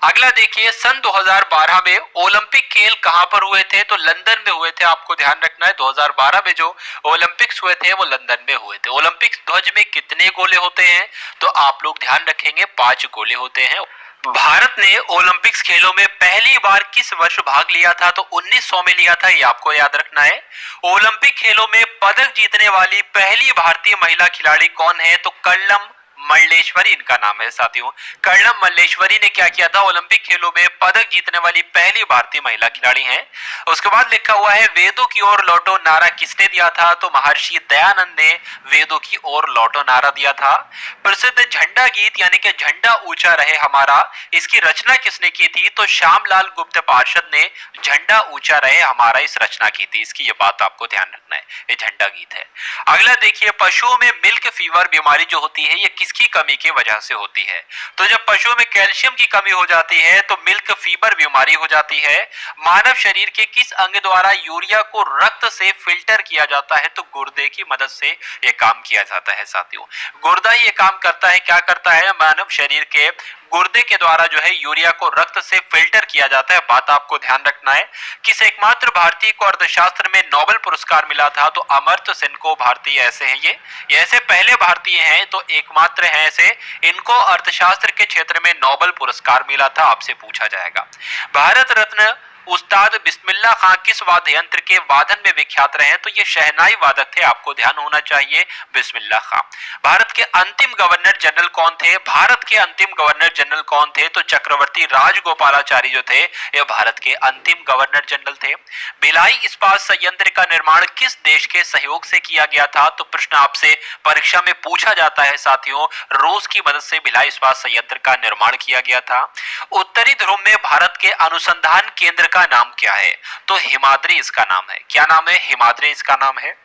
अगला देखिए सन 2012 में ओलंपिक खेल कहां पर हुए थे? तो लंदन में हुए थे। आपको ध्यान रखना है 2012 में जो ओलंपिक्स हुए थे वो लंदन में हुए थे। ओलंपिक ध्वज में कितने गोले होते हैं? तो आप लोग ध्यान रखेंगे 5 गोले होते हैं। भारत ने ओलंपिक्स खेलों में पहली बार किस वर्ष भाग लिया था? तो 1900 में लिया था, ये आपको याद रखना है। ओलंपिक खेलों में पदक जीतने वाली पहली भारतीय महिला खिलाड़ी कौन है? तो कर्णम मल्लेश्वरी इनका नाम है साथियों। कर्णम मल्लेश्वरी ने क्या किया था? ओलंपिक खेलों में पदक जीतने वाली पहली भारतीय महिला खिलाड़ी हैं। उसके बाद लिखा हुआ है वेदों की ओर लौटो नारा किसने दिया था? तो महर्षि दयानंद ने वेदों की ओर लौटो नारा दिया था। प्रसिद्ध झंडा गीत यानी कि झंडा ऊंचा रहे हमारा, इसकी रचना किसने की थी? तो श्यामलाल गुप्त पार्षद ने झंडा ऊंचा रहे हमारा इस रचना की थी। इसकी ये बात आपको ध्यान रखना है, ये झंडा गीत है। अगला देखिए पशुओं में मिल्क फीवर बीमारी जो होती है ये किसकी कमी की वजह से होती है? तो जब पशुओं में कैल्शियम की कमी हो जाती है तो मिल्क फीवर बीमारी हो जाती है। मानव शरीर के किस अंग द्वारा यूरिया को रक्त से फिल्टर किया जाता है? तो गुर्दे की मदद से यह काम किया जाता है साथियों। गुर्दा ही ये काम करता है, क्या करता है? मानव शरीर के गुर्दे के द्वारा जो है यूरिया को रक्त से फिल्टर किया जाता है। बात आपको ध्यान रखना है। किस एकमात्र भारतीय को अर्थशास्त्र में नोबेल पुरस्कार मिला था? तो अमर्त्य सेन को भारतीय ऐसे हैं ये ऐसे पहले भारतीय हैं तो एकमात्र हैं ऐसे, इनको अर्थशास्त्र के क्षेत्र में नोबेल पुरस्कार मिला था। आपसे पूछा जाएगा। भारत रत्न उस्ताद बिस्मिल्लाह खां किस वाद्य यंत्र के वादन में विख्यात रहे? तो ये शहनाई वादक थे, आपको ध्यान होना चाहिए बिस्मिल्लाह खां। भारत के अंतिम गवर्नर जनरल कौन थे? भारत के अंतिम गवर्नर जनरल कौन थे? तो चक्रवर्ती राजगोपालाचारी जो थे ये भारत के अंतिम गवर्नर जनरल थे। भिलाई इस्पात संयंत्र का निर्माण किस देश के सहयोग से किया गया था? तो प्रश्न आपसे परीक्षा में पूछा जाता है साथियों। रूस की मदद से भिलाई इस्पात संयंत्र का निर्माण किया गया था। उत्तरी ध्रुव में भारत के अनुसंधान केंद्र का नाम क्या है? तो हिमाद्री इसका नाम है। क्या नाम है? हिमाद्री इसका नाम है।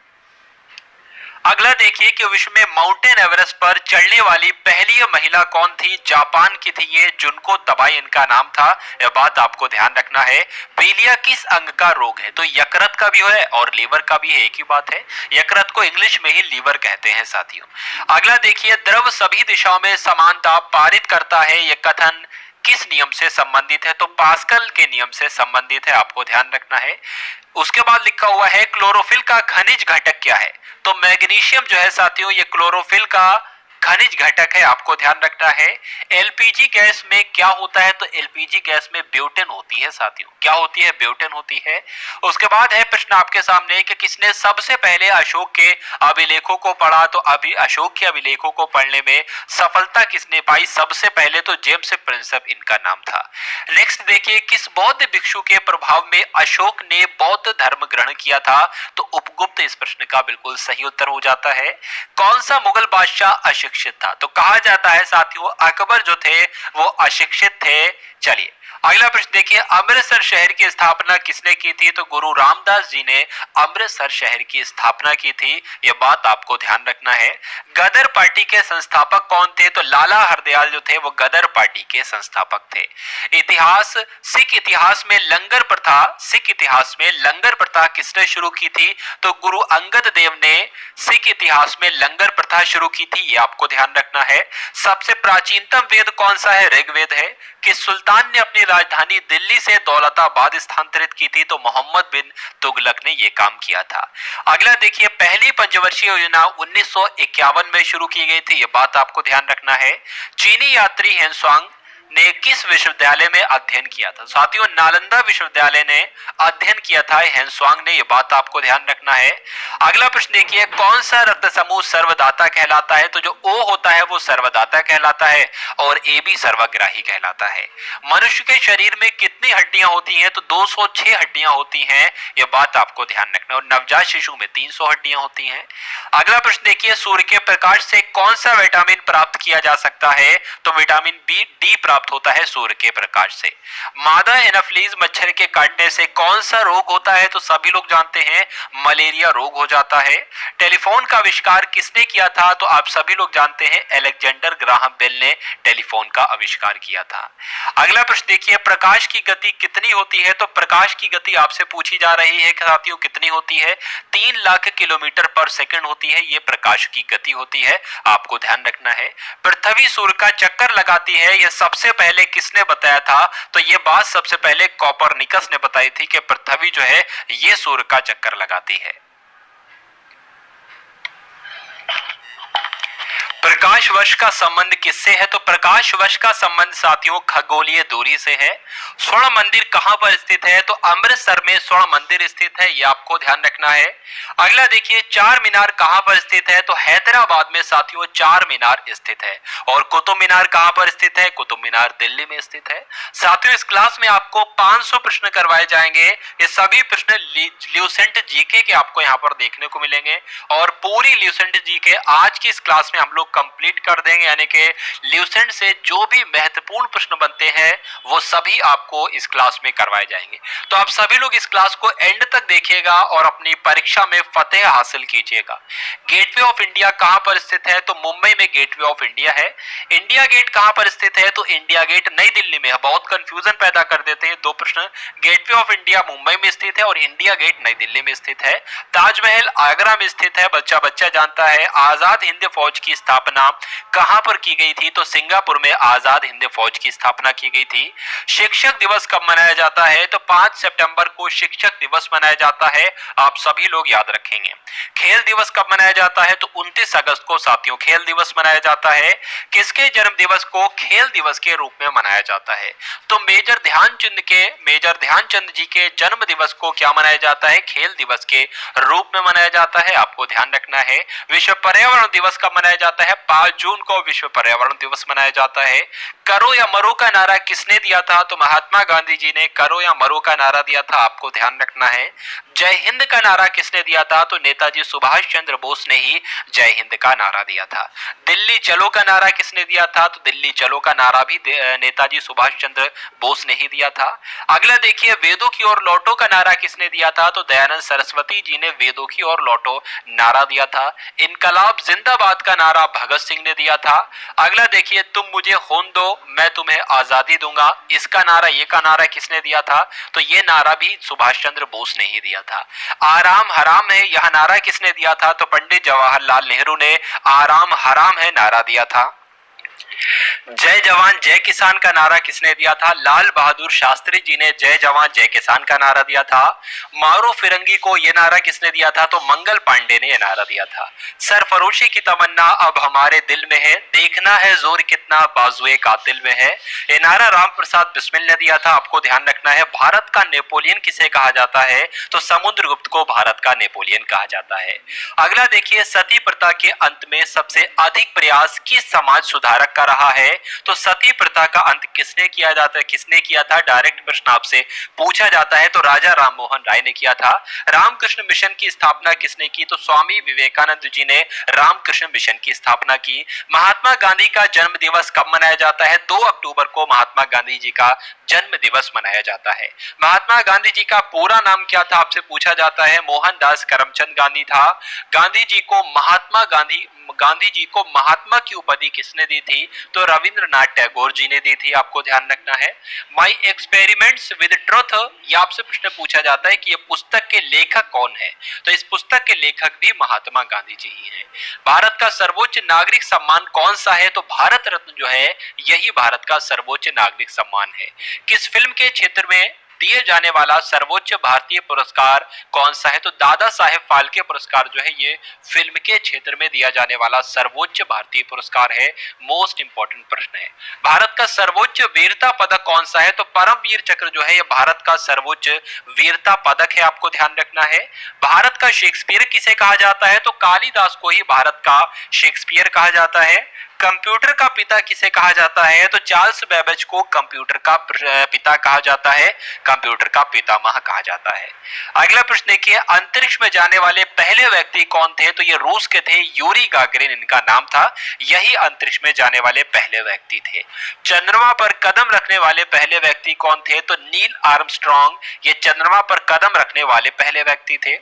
अगला देखिए कि विश्व में माउंटेन एवरेस्ट पर चढ़ने वाली पहली महिला कौन थी? जापान की थी ये, जुनको तबाई इनका नाम था। यह बात आपको ध्यान रखना है। पीलिया किस अंग का रोग है? तो यकृत का भी है और लीवर का भी है, एक ही बात है। यकृत को इंग्लिश में ही लीवर कहते हैं साथियों। अगला देखिए द्रव सभी दिशाओं में समानता पारित करता है, यह कथन किस नियम से संबंधित है? तो पास्कल के नियम से संबंधित है, आपको ध्यान रखना है। उसके बाद लिखा हुआ है क्लोरोफिल का खनिज घटक क्या है? तो मैग्नीशियम जो है साथियों ये क्लोरोफिल का खनिज घटक है, आपको ध्यान रखना है। एलपीजी गैस में क्या होता है? तो एलपीजी गैस में ब्यूटेन होती है साथियों। क्या होती है? ब्यूटेन होती है। उसके बाद है प्रश्न आपके सामने कि किसने सबसे पहले अशोक के अभिलेखों को पढ़ा? तो अभी अशोक के अभिलेखों को पढ़ने में सफलता किसने पाई सबसे पहले? तो जेम्स प्रिंसेप इनका नाम था। नेक्स्ट देखिए किस बौद्ध भिक्षु के प्रभाव में अशोक ने बौद्ध धर्म ग्रहण किया था? तो उपगुप्त इस प्रश्न का बिल्कुल सही उत्तर हो जाता है। कौन सा मुगल बादशाह अशिक्षित था? तो कहा जाता है साथियों अकबर जो थे वो अशिक्षित थे। चलिए अगला प्रश्न देखिए अमृतसर शहर की स्थापना किसने की थी? तो गुरु रामदास जी ने अमृतसर शहर की स्थापना की थी। यह बात आपको ध्यान रखना है। गदर पार्टी के संस्थापक कौन थे? तो लाला हरदयाल जो थे वो गदर पार्टी के संस्थापक थे। इतिहास सिख इतिहास में लंगर प्रथा किसने शुरू की थी? तो गुरु अंगद देव ने सिख इतिहास में लंगर प्रथा शुरू की थी, ये आपको ध्यान रखना है। सबसे प्राचीनतम वेद कौन सा है? ऋग्वेद है। कि सुल्तान ने अपनी राजधानी दिल्ली से दौलताबाद स्थानांतरित की थी? तो मोहम्मद बिन तुगलक ने यह काम किया था। अगला देखिए पहली पंचवर्षीय योजना 1951 में शुरू की गई थी, यह बात आपको ध्यान रखना है। चीनी यात्री हेनसुआंग ने किस विश्वविद्यालय में अध्ययन किया था? साथियों, नालंदा विश्वविद्यालय ने अध्ययन किया था हेनस्वांग ने, ये बात आपको ध्यान रखना है। अगला प्रश्न देखिए, कौन सा रक्त समूह सर्वदाता कहलाता है? तो जो O होता है वो सर्वदाता कहलाता है और AB सर्वग्राही कहलाता है। मनुष्य के शरीर में कितनी हड्डियां होती हैं? तो 206 हड्डियां होती हैं, ये बात आपको ध्यान रखना है। और नवजात शिशु में 300 हड्डियां होती हैं। अगला प्रश्न देखिए, सूर्य के प्रकाश से कौन सा विटामिन प्राप्त किया जा सकता है? तो विटामिन डी प्राप्त होता है सूर्य के प्रकाश से। मादा एनाफ्लीज मच्छर के काटने से कौन सा रोग होता है? तो सभी लोग जानते हैं, मलेरिया रोग हो जाता है। टेलीफोन का आविष्कार किसने किया था? तो आप सभी लोग जानते हैं, अलेक्जेंडर ग्राहम बेल ने टेलीफोन का आविष्कार किया था। अगला प्रश्न देखिए, प्रकाश की गति कितनी होती है? तो प्रकाश की गति आपसे पूछी जा रही है साथियों, कितनी होती है? 3 लाख किलोमीटर पर सेकंड होती है, ये प्रकाश की गति होती है, आपको ध्यान रखना है। पृथ्वी सूर्य का चक्कर लगाती है, यह सबसे पहले किसने बताया था? तो यह बात सबसे पहले कोपरनिकस ने बताई थी कि पृथ्वी जो है ये सूर्य का चक्कर लगाती है। प्रकाश वर्ष का संबंध किससे है? तो प्रकाश वर्ष का संबंध साथियों खगोलीय दूरी से है। स्वर्ण मंदिर कहां पर स्थित है? तो अमृतसर में स्वर्ण मंदिर स्थित है, यह आपको ध्यान रखना है। अगला देखिए, चार मीनार कहां पर स्थित है? तो हैदराबाद में साथियों चार मीनार स्थित है। और कुतुब मीनार कहां पर स्थित है? कुतुब मीनार दिल्ली में स्थित है। साथियों, इस क्लास में आपको 500 प्रश्न करवाए जाएंगे। ये सभी प्रश्न ल्यूसेंट जीके के आपको यहाँ पर देखने को मिलेंगे और पूरी ल्यूसेंट जीके आज की इस क्लास में हम लोग कंप्लीट कर देंगे, यानी कि ल्यूसेंट से जो भी महत्वपूर्ण प्रश्न बनते हैं वो सभी आपको इस क्लास में करवाए जाएंगे। तो आप सभी लोग इस क्लास को एंड तक देखिएगा और अपनी परीक्षा में फतेह हासिल कीजिएगा। गेटवे ऑफ इंडिया कहां पर स्थित है? तो मुंबई में गेटवे ऑफ इंडिया है। इंडिया गेट कहां पर स्थित है? तो इंडिया गेट नई दिल्ली में है। बहुत कंफ्यूजन पैदा कर देते हैं दो प्रश्न। गेटवे ऑफ इंडिया मुंबई में स्थित है और इंडिया गेट नई दिल्ली में स्थित है। ताजमहल आगरा में स्थित है, बच्चा बच्चा जानता है। आजाद हिंद फौज की स्थापना कहां पर की गई थी? तो सिंगापुर में आजाद हिंद फौज की स्थापना की गई थी। शिक्षक दिवस कब मनाया जाता है? तो 5 सितंबर को शिक्षक दिवस मनाया जाता है, आप सभी लोग याद रखेंगे। खेल दिवस कब मनाया जाता है? तो 29 अगस्त को साथियों खेल दिवस मनाया जाता है। किसके जन्म दिवस को खेल दिवस के रूप में मनाया जाता है? तो मेजर ध्यानचंद जी के जन्म दिवस को क्या मनाया जाता है? खेल दिवस के रूप में मनाया जाता है, आपको ध्यान रखना है। विश्व पर्यावरण दिवस कब मनाया जाता है? 5 जून को विश्व पर्यावरण दिवस मनाया जाता है। करो या मरो का नारा किसने दिया था? तो महात्मा गांधी जी ने करो या मरो का नारा दिया था, आपको ध्यान रखना है। जय हिंद का नारा किसने दिया था? तो नेताजी सुभाष चंद्र बोस ने ही जय हिंद का नारा दिया था। दिल्ली चलो का नारा किसने दिया था? तो दिल्ली चलो का नारा भी नेताजी सुभाष चंद्र बोस ने ही दिया था। अगला देखिए, वेदों की ओर लौटो का नारा किसने दिया था? तो दयानंद सरस्वती जी ने वेदों की ओर लौटो नारा दिया था। इनकलाब जिंदाबाद का नारा भगत सिंह ने दिया था। अगला देखिए, तुम मुझे खून दो मैं तुम्हें आजादी दूंगा, इसका नारा ये का नारा किसने दिया था? तो ये नारा भी सुभाष चंद्र बोस ने ही दिया था। आराम हराम है यह नारा किसने दिया था? तो पंडित जवाहरलाल नेहरू ने आराम हराम है नारा दिया था। जय जवान जय किसान का नारा किसने दिया था? लाल बहादुर शास्त्री जी ने जय जवान जय किसान का नारा दिया था। मारो फिरंगी को यह नारा किसने दिया था? तो मंगल पांडे ने यह नारा दिया था। सरफरोशी की तमन्ना अब हमारे दिल में है, देखना है जोर कितना बाजुए कातिल में है, ये नारा राम प्रसाद बिस्मिल ने दिया था, आपको ध्यान रखना है। भारत का नेपोलियन किसे कहा जाता है? तो समुद्रगुप्त को भारत का नेपोलियन कहा जाता है। अगला देखिए, सती प्रथा के अंत में सबसे अधिक प्रयास किस समाज सुधारक का रहा है? तो सती प्रथा का अंत किसने किया जाता है, किसने किया था? डायरेक्ट प्रश्न आपसे पूछा जाता है, तो राजा राममोहन राय ने किया था। रामकृष्ण मिशन की स्थापना किसने की? तो स्वामी विवेकानंद जी ने रामकृष्ण मिशन की स्थापना की। महात्मा गांधी का जन्म दिवस कब मनाया जाता है? 2 अक्टूबर को महात्मा गांधी जी का जन्म दिवस मनाया जाता है। महात्मा गांधी जी का पूरा नाम क्या था आपसे पूछा जाता है? मोहनदास करमचंद गांधी था। गांधी जी को महात्मा की उपाधि किसने दी थी? तो रविंद्रनाथ टैगोर जी ने दी थी, आपको ध्यान रखना है। माई एक्सपेरिमेंट्स विद ट्रुथ, ये आपसे प्रश्न पूछा जाता है कि ये पुस्तक के लेखक कौन है? तो इस पुस्तक के लेखक भी महात्मा गांधी जी ही हैं। भारत का सर्वोच्च नागरिक सम्मान कौन सा है? तो भारत रत्न जो है यही भारत का सर्वोच्च नागरिक सम्मान है। किस फिल्म के क्षेत्र में दिए जाने वाला सर्वोच्च भारतीय पुरस्कार कौन सा है? तो दादा साहेब फाल्के पुरस्कार जो है ये फिल्म के क्षेत्र में दिया जाने वाला सर्वोच्च भारतीय पुरस्कार है। मोस्ट इंपॉर्टेंट प्रश्न है। भारत का सर्वोच्च वीरता पदक कौन सा है? तो परमवीर चक्र जो है ये भारत का सर्वोच्च वीरता पदक है, आपको ध्यान रखना है। भारत का शेक्सपियर किसे कहा जाता है? तो कालिदास को ही भारत का शेक्सपियर कहा जाता है। कंप्यूटर का पिता किसे कहा जाता है? तो चार्ल्स बेबेज को कंप्यूटर का पिता कहा जाता है, कंप्यूटर का पितामह कहा जाता है। अगला प्रश्न देखिए, अंतरिक्ष में जाने वाले पहले व्यक्ति कौन थे? तो ये रूस के थे, यूरी गागरिन इनका नाम था। यही अंतरिक्ष में जाने वाले पहले व्यक्ति थे। चंद्रमा पर कदम रखने वाले पहले व्यक्ति कौन थे? तो नील आर्मस्ट्रॉन्ग ये चंद्रमा पर कदम रखने वाले पहले व्यक्ति थे।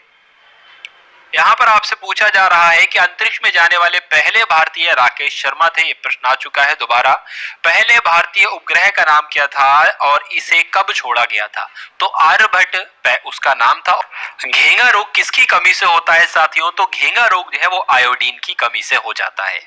यहाँ पर आपसे पूछा जा रहा है कि अंतरिक्ष में जाने वाले पहले भारतीय राकेश शर्मा थे। ये प्रश्न आ चुका है दोबारा। पहले भारतीय उपग्रह का नाम क्या था और इसे कब छोड़ा गया था? तो आर्यभट्ट उसका नाम था। घेंगा रोग किसकी कमी से होता है साथियों? तो घेंगा रोग जो है वो आयोडीन की कमी से हो जाता है।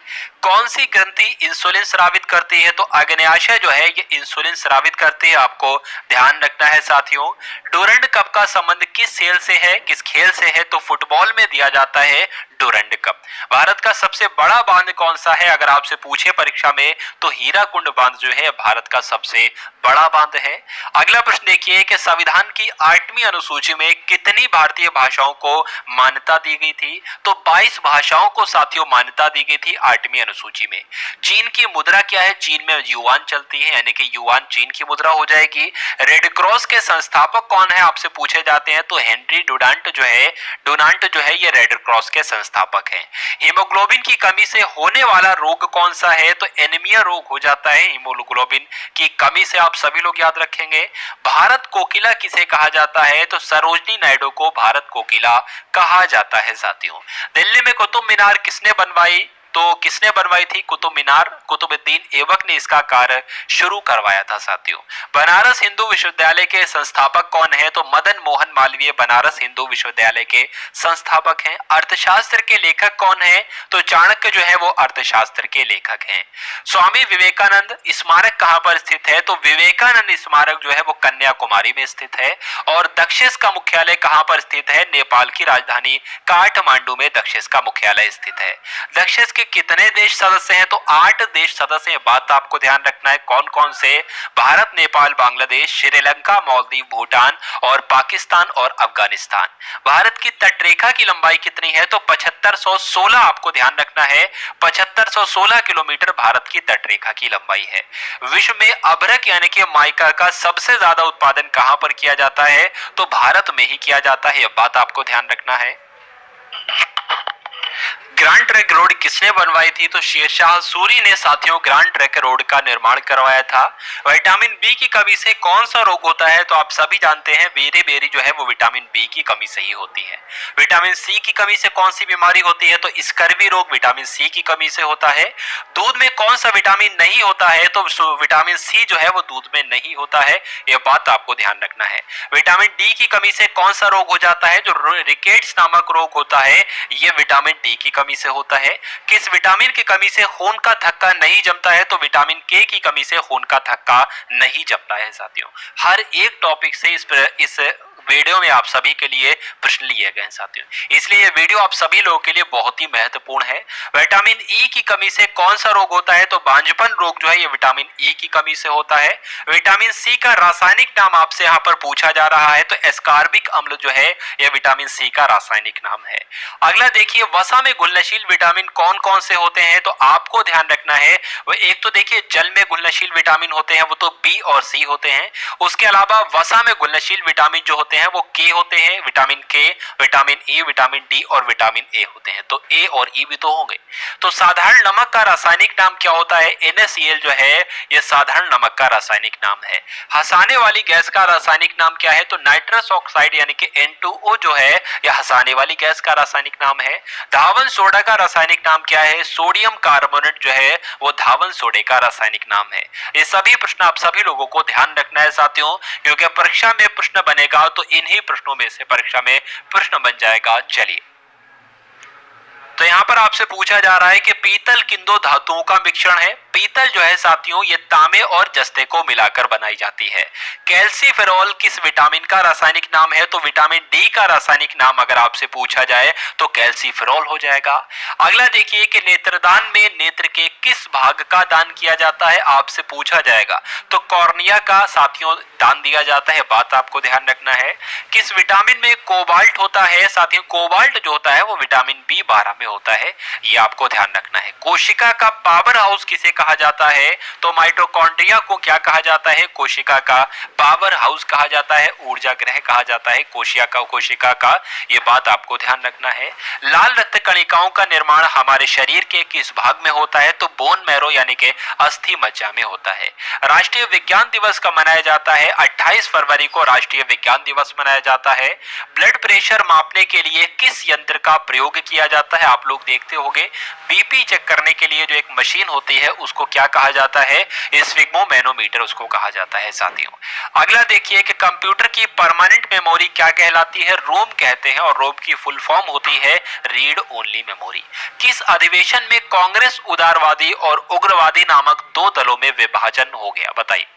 कौन सी ग्रंथि इंसुलिन स्रावित करती है? तो अग्न्याशय जो है ये इंसुलिन स्रावित करती है, आपको ध्यान रखना है साथियों। डूरंड कप का संबंध किस खेल से है, किस खेल से है? तो फुटबॉल में दिया जाता है डूरंड कप। भारत का सबसे बड़ा बांध कौन सा है? अगर आपसे पूछे परीक्षा में तो हीराकुंड बांध जो है भारत का सबसे बड़ा बांध है। अगला प्रश्न देखिए कि संविधान की 8वीं अनुसूची में कितनी भारतीय भाषाओं को मान्यता दी गई थी? तो 22 भाषाओं को साथियों मान्यता दी गई थी 8वीं अनुसूची में। चीन की मुद्रा क्या है? चीन में युआन चलती है, यानी कि युआन चीन की मुद्रा हो जाएगी। रेड क्रॉस के संस्थापक कौन है आपसे पूछे जाते हैं? तो हेनरी डुनांट जो है ये रेड क्रॉस के संस्थापक हैं। हीमोग्लोबिन की कमी से होने वाला रोग कौन सा है? तो एनीमिया रोग हो जाता है हीमोग्लोबिन की कमी से, आप सभी लोग याद रखेंगे। भारत कोकिला किसे कहा जाता है? तो सरोजनी नायडू को भारत कोकिला कहा जाता है साथियों। दिल्ली में कुतुब मीनार किसने बनवाई? तो किसने बनवाई थी कुतुब मीनार? कुतुबुद्दीन ऐबक ने इसका कार्य शुरू करवाया था साथियों। बनारस हिंदू विश्वविद्यालय के संस्थापक कौन है? तो मदन मोहन मालवीय बनारस हिंदू विश्वविद्यालय के संस्थापक हैं। अर्थशास्त्र के लेखक कौन है? तो चाणक्य जो है वो अर्थशास्त्र के लेखक हैं। स्वामी विवेकानंद स्मारक कहां पर स्थित है? तो विवेकानंद स्मारक जो है वो कन्याकुमारी में स्थित है। और दक्षिस का मुख्यालय कहां पर स्थित है? नेपाल की राजधानी काठमांडू में दक्षिस का मुख्यालय स्थित है। दक्षिस के कितने देश सदस्य हैं? तो 8 देश सदस्य हैं। बात आपको ध्यान रखना है कौन कौन से? भारत, नेपाल, बांग्लादेश, श्रीलंका, मालदीव, भूटान और पाकिस्तान और अफगानिस्तान। भारत की तटरेखा की लंबाई कितनी है? तो 7516, आपको ध्यान रखना है 7516 किलोमीटर भारत की तटरेखा की लंबाई है। विश्व में अभ्रक यानी कि माइका का सबसे ज्यादा उत्पादन कहां पर किया जाता है? तो भारत में ही किया जाता है। यह बात आपको ध्यान रखना है। ग्रैंड ट्रंक रोड किसने बनवाई थी? तो शेरशाह सूरी ने साथियों ग्रैंड ट्रंक रोड का निर्माण करवाया था। विटामिन बी की कमी से कौन सा रोग होता है? तो आप सभी जानते हैं बेरी बेरी जो है वो विटामिन बी की कमी से ही होती है। विटामिन सी की कमी से कौन सी बीमारी होती है? तो स्कर्वी रोग विटामिन सी की कमी से होता है। दूध में कौन सा विटामिन नहीं होता है? तो विटामिन सी जो है वो दूध में नहीं होता है। यह बात आपको ध्यान रखना है। विटामिन डी की कमी से कौन सा रोग हो जाता है? जो रिकेट्स नामक रोग होता है यह विटामिन डी की कमी से होता है। किस विटामिन की कमी से खून का थक्का नहीं जमता है? तो विटामिन के की कमी से खून का थक्का नहीं जमता है साथियों। हर एक टॉपिक से इस वीडियो में आप सभी के लिए प्रश्न लिए गए हैं साथियों, इसलिए ये वीडियो आप सभी लोगों के लिए बहुत ही महत्वपूर्ण है। विटामिन ई की कमी से कौन सा रोग होता है? तो बांझपन रोग जो है ये विटामिन ई की कमी से होता है। विटामिन सी का रासायनिक नाम आपसे यहाँ पर पूछा जा रहा है, तो एस्कॉर्बिक अम्ल जो है ये विटामिन सी का रासायनिक नाम है। अगला देखिए, वसा में घुलनशील विटामिन कौन कौन से होते हैं? तो आपको ध्यान रखना है वो एक तो देखिए जल में घुलनशील विटामिन होते हैं, वो तो बी और सी होते हैं। उसके अलावा वसा में घुलनशील विटामिन जो होते हैं वो के होते हैं, विटामिन के, विटामिन ई, विटामिन डी और विटामिन ए होते हैं। तो ए और ई भी तो होंगे। तो साधारण नमक का रासायनिक नाम क्या होता है? NaCl जो है ये साधारण नमक का रासायनिक नाम है। हंसाने वाली गैस का रासायनिक नाम क्या है? तो नाइट्रस ऑक्साइड यानी कि N2O जो है यह हंसाने वाली गैस का रासायनिक नाम है। धावन सोडा का रासायनिक नाम क्या है? सोडियम कार्बोनेट जो है वो धावन सोडे का रासायनिक नाम है। ये सभी प्रश्न आप सभी लोगों को ध्यान रखना है साथियों, क्योंकि परीक्षा में प्रश्न बनेगा तो इन्हीं प्रश्नों में से परीक्षा में प्रश्न बन जाएगा। चलिए, तो यहां पर आपसे पूछा जा रहा है कि पीतल किन दो धातुओं का मिश्रण है? पीतल जो है साथियों ये तांबे और जस्ते को मिलाकर बनाई जाती है। कैल्सीफेरॉल किस विटामिन का रासायनिक नाम है? तो विटामिन डी का रासायनिक नाम अगर आपसे पूछा जाए तो कैल्सीफेरॉल हो जाएगा। अगला देखिए कि नेत्रदान में नेत्र के किस भाग का दान किया जाता है? आपसे पूछा जाएगा तो कॉर्निया का साथियों दान दिया जाता है। बात आपको ध्यान रखना है। किस विटामिन में कोबाल्ट होता है? साथियों कोबाल्ट जो होता है वो विटामिन बी 12 में होता है, ये आपको ध्यान रखना है। कोशिका का पावर हाउस किसे कहा जाता है? तो माइटोकॉन्ड्रिया को क्या कहा जाता है? कोशिका का पावर हाउस कहा जाता है, ऊर्जा ग्रह कहा जाता है कोशिका का, ये बात आपको ध्यान रखना है। लाल रक्त कणिकाओं का निर्माण हमारे शरीर के किस भाग में होता है? तो बोन मैरो यानी कि अस्थि मज्जा में होता है। राष्ट्रीय विज्ञान दिवस कब मनाया जाता है? 28 फरवरी को राष्ट्रीय विज्ञान दिवस मनाया जाता है। ब्लड प्रेशर मापने के लिए किस यंत्र का प्रयोग किया जाता है? आप लोग देखते होंगे बीपी चेक करने के लिए जो एक मशीन होती है उसको क्या कहा जाता है? स्फिग्मोमेनोमीटर उसको कहा जाता है साथियों। अगला देखिए कि कंप्यूटर की परमानेंट मेमोरी क्या कहलाती है? रोम कहते हैं, और रोम की फुल फॉर्म होती है रीड ओनली मेमोरी। किस अधिवेशन में कांग्रेस उदारवादी और उग्रवादी नामक दो दलों में विभाजन हो गया? बताइए।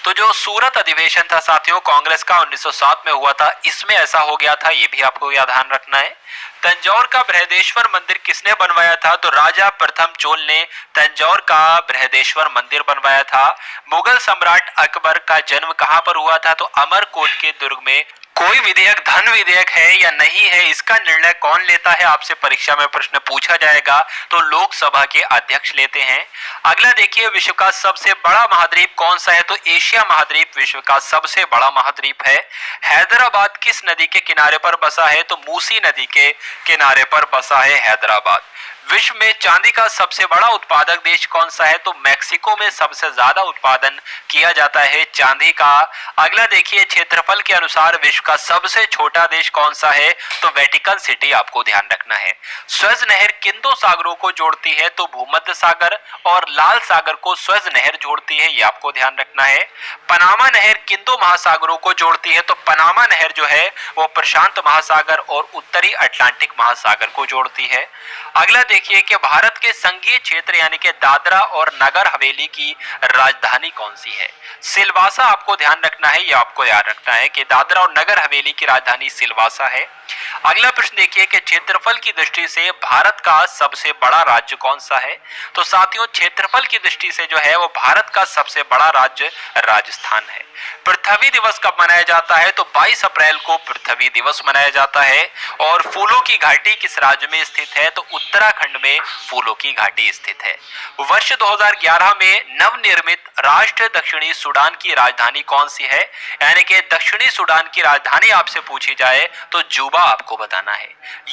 तो जो सूरत अधिवेशन था साथियों कांग्रेस का 1907 में हुआ था, इसमें ऐसा हो गया था, ये भी आपको याद ध्यान रखना है। तंजौर का बृहदेश्वर मंदिर किसने बनवाया था? तो राजा प्रथम चोल ने तंजौर का बृहदेश्वर मंदिर बनवाया था। मुगल सम्राट अकबर का जन्म कहां पर हुआ था? तो अमरकोट के दुर्ग में। कोई विधेयक धन विधेयक है या नहीं है, इसका निर्णय कौन लेता है? आपसे परीक्षा में प्रश्न पूछा जाएगा तो लोकसभा के अध्यक्ष लेते हैं। अगला देखिए विश्व का सबसे बड़ा महाद्वीप कौन सा है? तो एशिया महाद्वीप विश्व का सबसे बड़ा महाद्वीप है। हैदराबाद किस नदी के किनारे पर बसा है? तो मूसी नदी के किनारे पर बसा है हैदराबाद। विश्व में चांदी का सबसे बड़ा उत्पादक देश कौन सा है? तो मैक्सिको में सबसे ज्यादा उत्पादन किया जाता है चांदी का। अगला देखिए क्षेत्रफल के अनुसार विश्व का सबसे छोटा देश कौन सा है? तो वेटिकन सिटी आपको ध्यान रखना है। स्वेज नहर किन दो सागरों को जोड़ती है? तो भूमध्य सागर और लाल सागर को स्वेज नहर जोड़ती है, ये आपको ध्यान रखना है। पनामा नहर किन दो महासागरों को जोड़ती है? तो पनामा नहर जो है वो प्रशांत महासागर और उत्तरी अटलांटिक महासागर को जोड़ती है। अगला देखिए कि भारत के संघीय क्षेत्र यानी कि दादरा और नगर हवेली की राजधानी कौन सी है? सिलवासा आपको ध्यान रखना है, ये आपको याद रखना है कि दादरा और नगर हवेली की राजधानी सिलवासा है। अगला प्रश्न देखिए कि क्षेत्रफल की दृष्टि से भारत का सबसे बड़ा राज्य कौन सा है? तो साथियों क्षेत्रफल की दृष्टि से जो है वो भारत का सबसे बड़ा राज्य राजस्थान है। पृथ्वी दिवस कब मनाया जाता है? तो 22 अप्रैल को पृथ्वी दिवस मनाया जाता है। और फूलों की घाटी किस राज्य में स्थित है? तो उत्तराखंड में फूलों की घाटी स्थित है। वर्ष 2011 में नवनिर्मित राष्ट्र दक्षिणी सूडान की राजधानी कौन सी है? यानी कि दक्षिणी सूडान की राजधानी आपसे पूछी जाए तो जुबा आपको बताना है।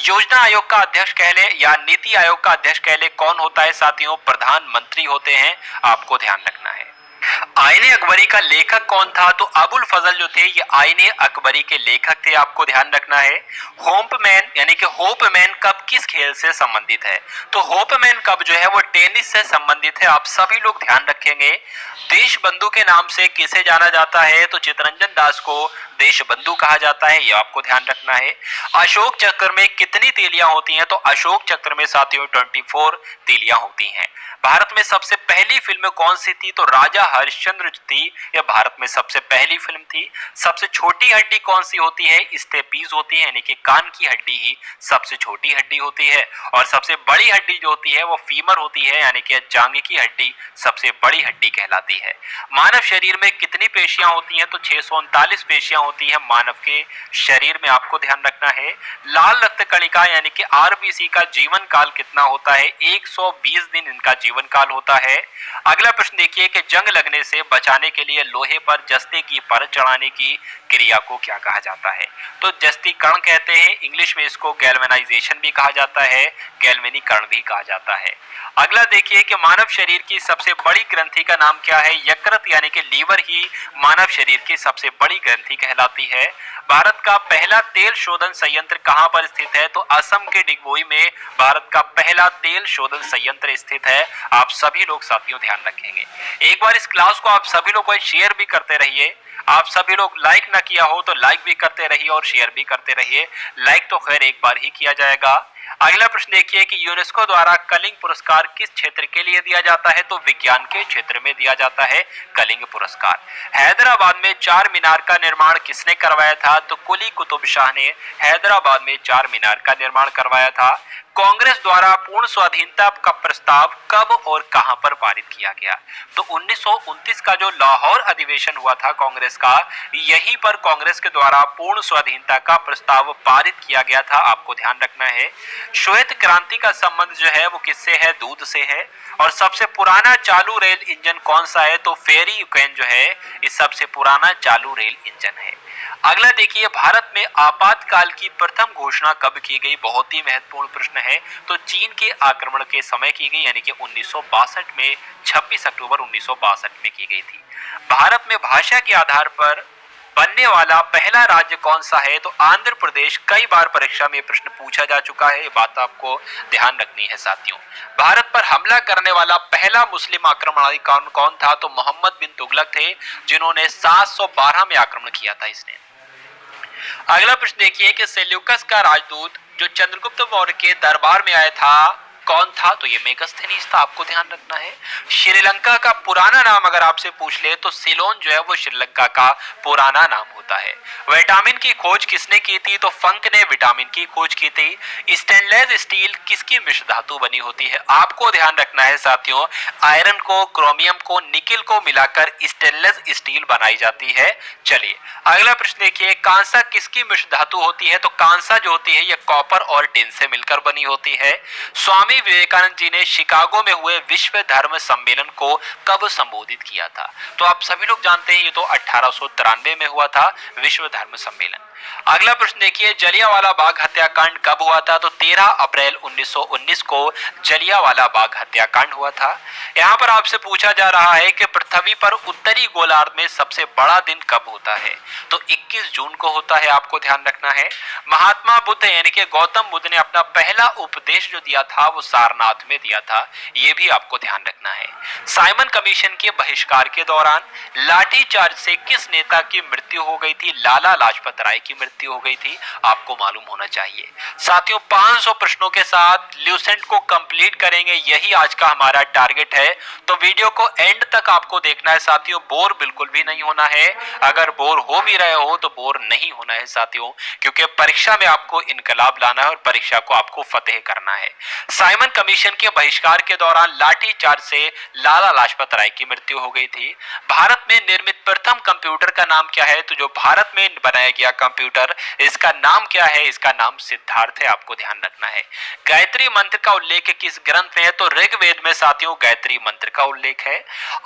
योजना आयोग का अध्यक्ष कह ले या नीति आयोग का अध्यक्ष कह ले कौन होता है? साथियों प्रधानमंत्री होते हैं, आपको ध्यान रखना है। आईने अकबरी का लेखक कौन था? तो अबुल फजल जो थे ये आईने अकबरी के लेखक थे, आपको ध्यान रखना है। होपमैन यानी कि होपमैन कप किस खेल से संबंधित है? तो होपमैन कप जो है वो टेनिस से संबंधित है, आप सभी लोग ध्यान रखेंगे। देश बंधु के नाम से किसे जाना जाता है? तो चित्तरंजन दास को देश बंधु कहा जाता है, ये आपको ध्यान रखना है। अशोक चक्र में कितनी तीलियां होती हैं? तो अशोक चक्र में साथियों 24 तीलियां होती हैं। भारत में सबसे पहली फिल्म कौन सी थी? तो राजा हरिश्चंद्र थी, यह भारत में सबसे पहली फिल्म थी। सबसे छोटी हड्डी कौन सी होती है? स्टेपीज होती है, यानी कि कान की हड्डी ही सबसे छोटी हड्डी होती है। और सबसे बड़ी हड्डी जो होती है वो फीमर होती है, यानी कि जांघ की हड्डी सबसे बड़ी हड्डी कहलाती है। मानव शरीर में कितनी पेशियां होती हैं? तो 639 पेशियां होती है मानव के शरीर में, आपको ध्यान रखना है। लाल रक्त कणिका यानी कि आरबीसी का जीवन काल कितना होता है? 120 दिन इनका जीवन काल होता है। अगला प्रश्न देखिए कि जंग लगने से बचाने के लिए लोहे पर जस्ते की परत चढ़ाने की क्रिया को क्या कहा जाता है? तो जस्तीकरण कहते हैं, इंग्लिश में इसको गैल्वेनाइजेशन भी कहा जाता है, गैल्वेनीकरण भी कहा जाता है। अगला देखिए कि मानव शरीर की सबसे बड़ी ग्रंथि का नाम क्या है? यकृत यानी कि लीवर ही मानव शरीर की सबसे बड़ी ग्रंथि कहलाती है। भारत का पहला तेल शोधन संयंत्र कहां पर स्थित है? तो असम के डिगबोई में भारत का पहला तेल शोधन संयंत्र स्थित है, आप सभी लोग साथियों ध्यान रखेंगे। एक बार इस क्लास को आप सभी लोग शेयर भी करते रहिए, आप सभी लोग लाइक ना किया हो तो लाइक भी करते रहिए और शेयर भी करते रहिए। लाइक तो खैर एक बार ही किया जाएगा। अगला प्रश्न देखिए कि यूनेस्को द्वारा कलिंग पुरस्कार किस क्षेत्र के लिए दिया जाता है? तो विज्ञान के क्षेत्र में दिया जाता है कलिंग पुरस्कार। हैदराबाद में चार मीनार का निर्माण किसने करवाया था? तो कुली कुतुब शाह ने हैदराबाद में चार मीनार का निर्माण करवाया था। कांग्रेस द्वारा पूर्ण स्वाधीनता का प्रस्ताव कब और कहां पर पारित किया गया? तो 1929 का जो लाहौर अधिवेशन हुआ था कांग्रेस का, यहीं पर कांग्रेस के द्वारा पूर्ण स्वाधीनता का प्रस्ताव पारित किया गया था, आपको ध्यान रखना है। श्वेत क्रांति का संबंध जो है वो किससे है? दूध से है। और सबसे पुराना चालू रेल इंजन कौन सा है? तो फेरी यूक्रेन जो है ये सबसे पुराना चालू रेल इंजन है। अगला देखिए, भारत में आपातकाल की प्रथम घोषणा कब की गई? बहुत ही महत्वपूर्ण प्रश्न है। तो चीन के आक्रमण के समय की गई, यानी कि 1962 में, 26 अक्टूबर 1962 में की गई थी। भारत में भाषा के आधार पर बनने वाला पहला राज्य कौन सा है? तो आंध्र प्रदेश। कई बार परीक्षा में प्रश्न पूछा जा चुका है, ये बात आपको ध्यान रखनी है साथियों। भारत पर हमला करने वाला पहला मुस्लिम आक्रमणकारी कौन था? तो मोहम्मद बिन तुगलक थे, जिन्होंने 712 में आक्रमण किया था इसने। अगला प्रश्न देखिए कि सेल्यूकस का राजदूत जो चंद्रगुप्त मौर्य के दरबार में आया था कौन था? तो ये मेगास्थनीज था, आपको ध्यान रखना है। श्रीलंका का पुराना नाम अगर आपसे पूछ ले तो सिलोन जो है वो श्रीलंका का पुराना नाम होता है। विटामिन की खोज किसने की थी? तो फंक ने विटामिन की खोज की थी। स्टेनलेस स्टील किसकी मिश्र धातु बनी होती है? आपको ध्यान रखना है साथियों, आयरन को, क्रोमियम को, निकिल को मिलाकर स्टेनलेस स्टील बनाई जाती है। चलिए अगला प्रश्न देखिए, कांसा किसकी मिश्र धातु होती है? तो कांसा जो होती है ये कॉपर और टिन से मिलकर बनी होती है। स्वामी विवेकानंद जी ने शिकागो में हुए विश्व धर्म सम्मेलन को कब संबोधित किया था? तो आप सभी लोग जानते हैं ये तो 1893 में हुआ था विश्व धर्म सम्मेलन। अगला प्रश्न देखिए, जलियांवाला बाग हत्याकांड कब हुआ था? तो 13 अप्रैल 1919 को जलियांवाला बाग हत्याकांड हुआ था। यहाँ पर आपसे पूछा जा रहा है कि पृथ्वी पर उत्तरी गोलार्ध में सबसे बड़ा दिन कब होता है? तो 21 जून को होता है, आपको ध्यान रखना है। महात्मा बुद्ध यानी कि गौतम बुद्ध ने अपना पहला उपदेश जो दिया था वो सारनाथ में दिया था, ये भी आपको ध्यान रखना है। साइमन कमीशन के बहिष्कार के दौरान लाठीचार्ज से किस नेता की मृत्यु हो गई थी? लाला लाजपत राय की मृत्यु हो गई थी, आपको मालूम होना चाहिए। साथियों 500 प्रश्नों के साथ ल्यूसेंट को कंप्लीट करेंगे, यही आज का हमारा टारगेट है। तो वीडियो को एंड तक आपको देखना है साथियों, बोर बिल्कुल भी नहीं होना है। अगर बोर हो भी रहे हो तो बोर नहीं होना है साथियों, क्योंकि परीक्षा में आपको इनकलाब लाना है और परीक्षा को आपको फतेह करना है। साइमन कमीशन के बहिष्कार के दौरान लाठीचार्ज से लाला लाजपत राय की मृत्यु हो गई थी। भारत में निर्मित प्रथम कंप्यूटर का नाम क्या है? तो जो भारत में बनाया गया कंप्यूटर, इसका नाम क्या है? इसका नाम सिद्धार्थ है, आपको ध्यान रखना है। गायत्री मंत्र का उल्लेख किस ग्रंथ में है? तो ऋग्वेद में साथियों गायत्री मंत्र का उल्लेख है।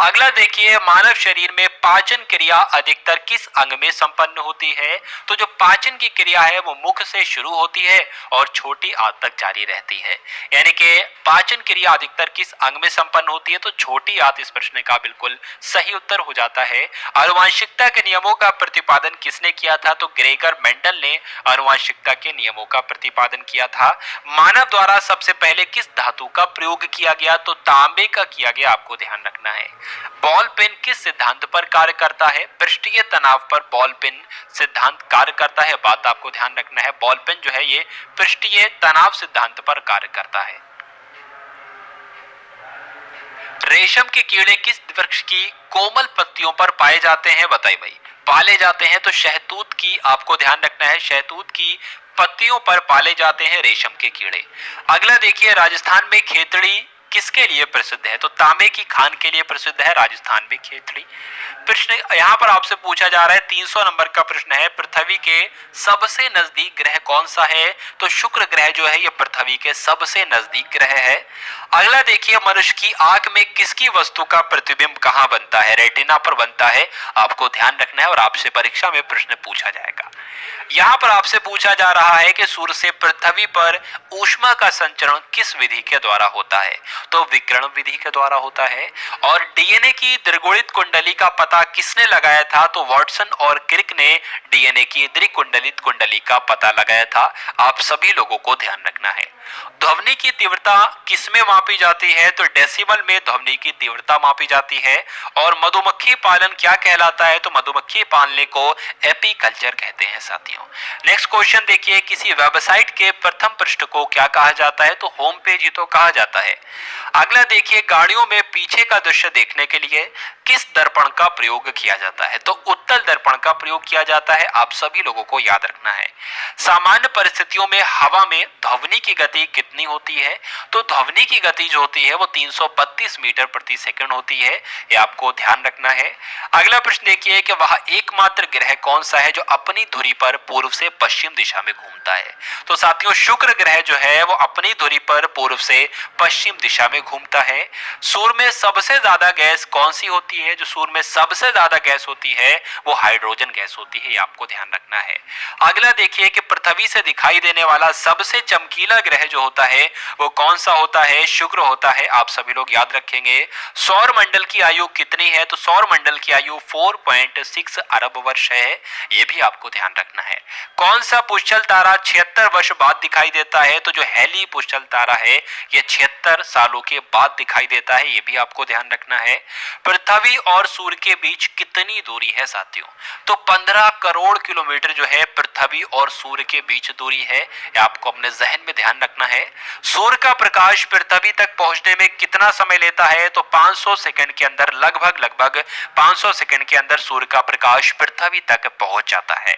अगला देखिए, मानव शरीर में पाचन क्रिया अधिकतर किस अंग में संपन्न होती है? तो जो पाचन की क्रिया है वो मुख से शुरू होती है और छोटी आंत तक जारी रहती है, यानी कि पाचन क्रिया अधिकतर किस अंग में संपन्न होती है? तो छोटी आंत इस प्रश्न का बिल्कुल सही उत्तर हो जाता है। आनुवंशिकता के नियमों का प्रतिपादन किसने किया था? तो ग्रेगर मेंडल ने आनुवंशिकता के नियमों का प्रतिपादन किया था। मानव द्वारा सबसे पहले किस धातु का प्रयोग किया गया? तो तांबे का किया गया, आपको ध्यान रखना है। बॉल पेन किस सिद्धांत पर कार्य करता है? पृष्ठीय तनाव पर बॉल पेन सिद्धांत कार्य करता है, बात आपको ध्यान रखना है। बॉल पेन जो है ये पृष्ठीय तनाव सिद्धांत पर कार्य करता है। रेशम के कीड़े किस वृक्ष की कोमल पत्तियों पर पाए जाते हैं? बताइए भाई, पाले जाते हैं तो शहतूत की, आपको ध्यान रखना है, शहतूत की पत्तियों पर पाले जाते हैं रेशम के कीड़े। अगला देखिए, राजस्थान में खेतड़ी किसके लिए प्रसिद्ध है? तो तांबे की खान के लिए प्रसिद्ध है राजस्थान में खेतड़ी। प्रश्न यहां पर आपसे पूछा जा रहा है, 300 नंबर का प्रश्न है, पृथ्वी के सबसे नजदीक ग्रह कौन सा है? तो शुक्र ग्रह जो है ये पृथ्वी के सबसे नजदीक ग्रह है। अगला देखिए, मनुष्य की आंख में किसकी वस्तु का प्रतिबिंब कहां बनता है? रेटिना पर बनता है, आपको ध्यान रखना है और आपसे परीक्षा में प्रश्न पूछा जाएगा। यहां पर आपसे पूछा जा रहा है कि सूर्य से पृथ्वी पर ऊष्मा का संचरण किस विधि के द्वारा होता है? तो विकिरण विधि के द्वारा होता है। और डीएनए की द्विगुणित कुंडली का पता किसने लगाया था? तो वाटसन और क्रिक ने डीएनए की द्विकुंडलित कुंडली का पता लगाया था, आप सभी लोगों को ध्यान रखना है। ध्वनि की तीव्रता किसमें मापी जाती है? तो डेसिबल में ध्वनि की तीव्रता मापी जाती है। और मधुमक्खी पालन क्या कहलाता है? तो मधुमक्खी पालने को एपीकल्चर कहते हैं साथियों। नेक्स्ट क्वेश्चन देखिए, किसी वेबसाइट के प्रथम पृष्ठ को क्या कहा जाता है? तो होम पेज ही तो कहा जाता है। अगला देखिए, गाड़ियों में पीछे का दृश्य देखने के लिए किस दर्पण का प्रयोग किया जाता है? तो उत्तल दर्पण का प्रयोग किया जाता है। आप सभी लोगों को याद रखना है। सामान्य परिस्थितियों में हवा में ध्वनि की गति कितनी होती है? तो ध्वनि की गति जो होती है वो 332 मीटर प्रति सेकंड होती है। ये आपको ध्यान रखना है। अगला प्रश्न देखिए कि वह एकमात्र ग्रह कौन सा है जो अपनी धुरी पर पूर्व से पश्चिम दिशा में घूमता है? तो साथियों, शुक्र ग्रह जो है वो अपनी धुरी पर पूर्व से पश्चिम दिशा में घूमता है। सूर्य में सबसे ज्यादा गैस कौन सी होती है? जो सूर्य में सबसे ज्यादा गैस होती है वो हाइड्रोजन गैस होती है। ये आपको ध्यान रखना है। अगला देखिए कि पृथ्वी से दिखाई देने वाला सबसे चमकीला ग्रह जो होता है वो कौन सा होता है? शुक्र होता है। आप सभी लोग याद रखेंगे। सौर मंडल की आयु कितनी है? तो सौर मंडल की आयु 4.6 अरब वर्ष है। ये भी आपको ध्यान रखना है। कौन सा पुष्चल तारा 76 वर्ष बाद दिखाई देता है? तो जो हेली पुष्चल तारा है ये 76 सालों के बाद दिखाई देता है। ये भी आपको ध्यान रखना है। पृथ्वी और सूर्य के बीच कितनी दूरी है साथियों? तो 15 करोड़ किलोमीटर जो है पृथ्वी और सूर्य के बीच दूरी है। ये आपको अपने जहन में ध्यान रखना है। सूर्य का प्रकाश पृथ्वी तक पहुंचने में कितना समय लेता है? तो 500 सेकंड के अंदर, लगभग 500 सेकंड के अंदर सूर्य का प्रकाश पृथ्वी तक पहुंच जाता है।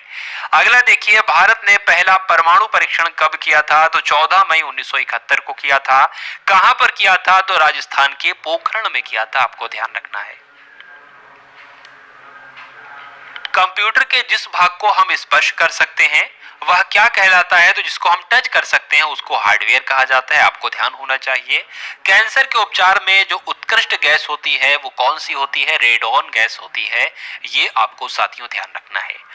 अगला देखिए, भारत ने पहला परमाणु परीक्षण कब किया था? तो 14 मई 1971 को किया था। कहां पर किया था? तो राजस्थान के पोखरण में किया था। आपको ध्यान रखना है। कंप्यूटर के जिस भाग को हम स्पर्श कर सकते हैं वह क्या कहलाता है? तो जिसको हम टच कर सकते हैं उसको हार्डवेयर कहा जाता है। आपको ध्यान होना चाहिए। कैंसर के उपचार में जो उत्कृष्ट गैस होती है वो कौन सी होती है? रेडॉन गैस होती है। ये आपको साथियों ध्यान रखना है।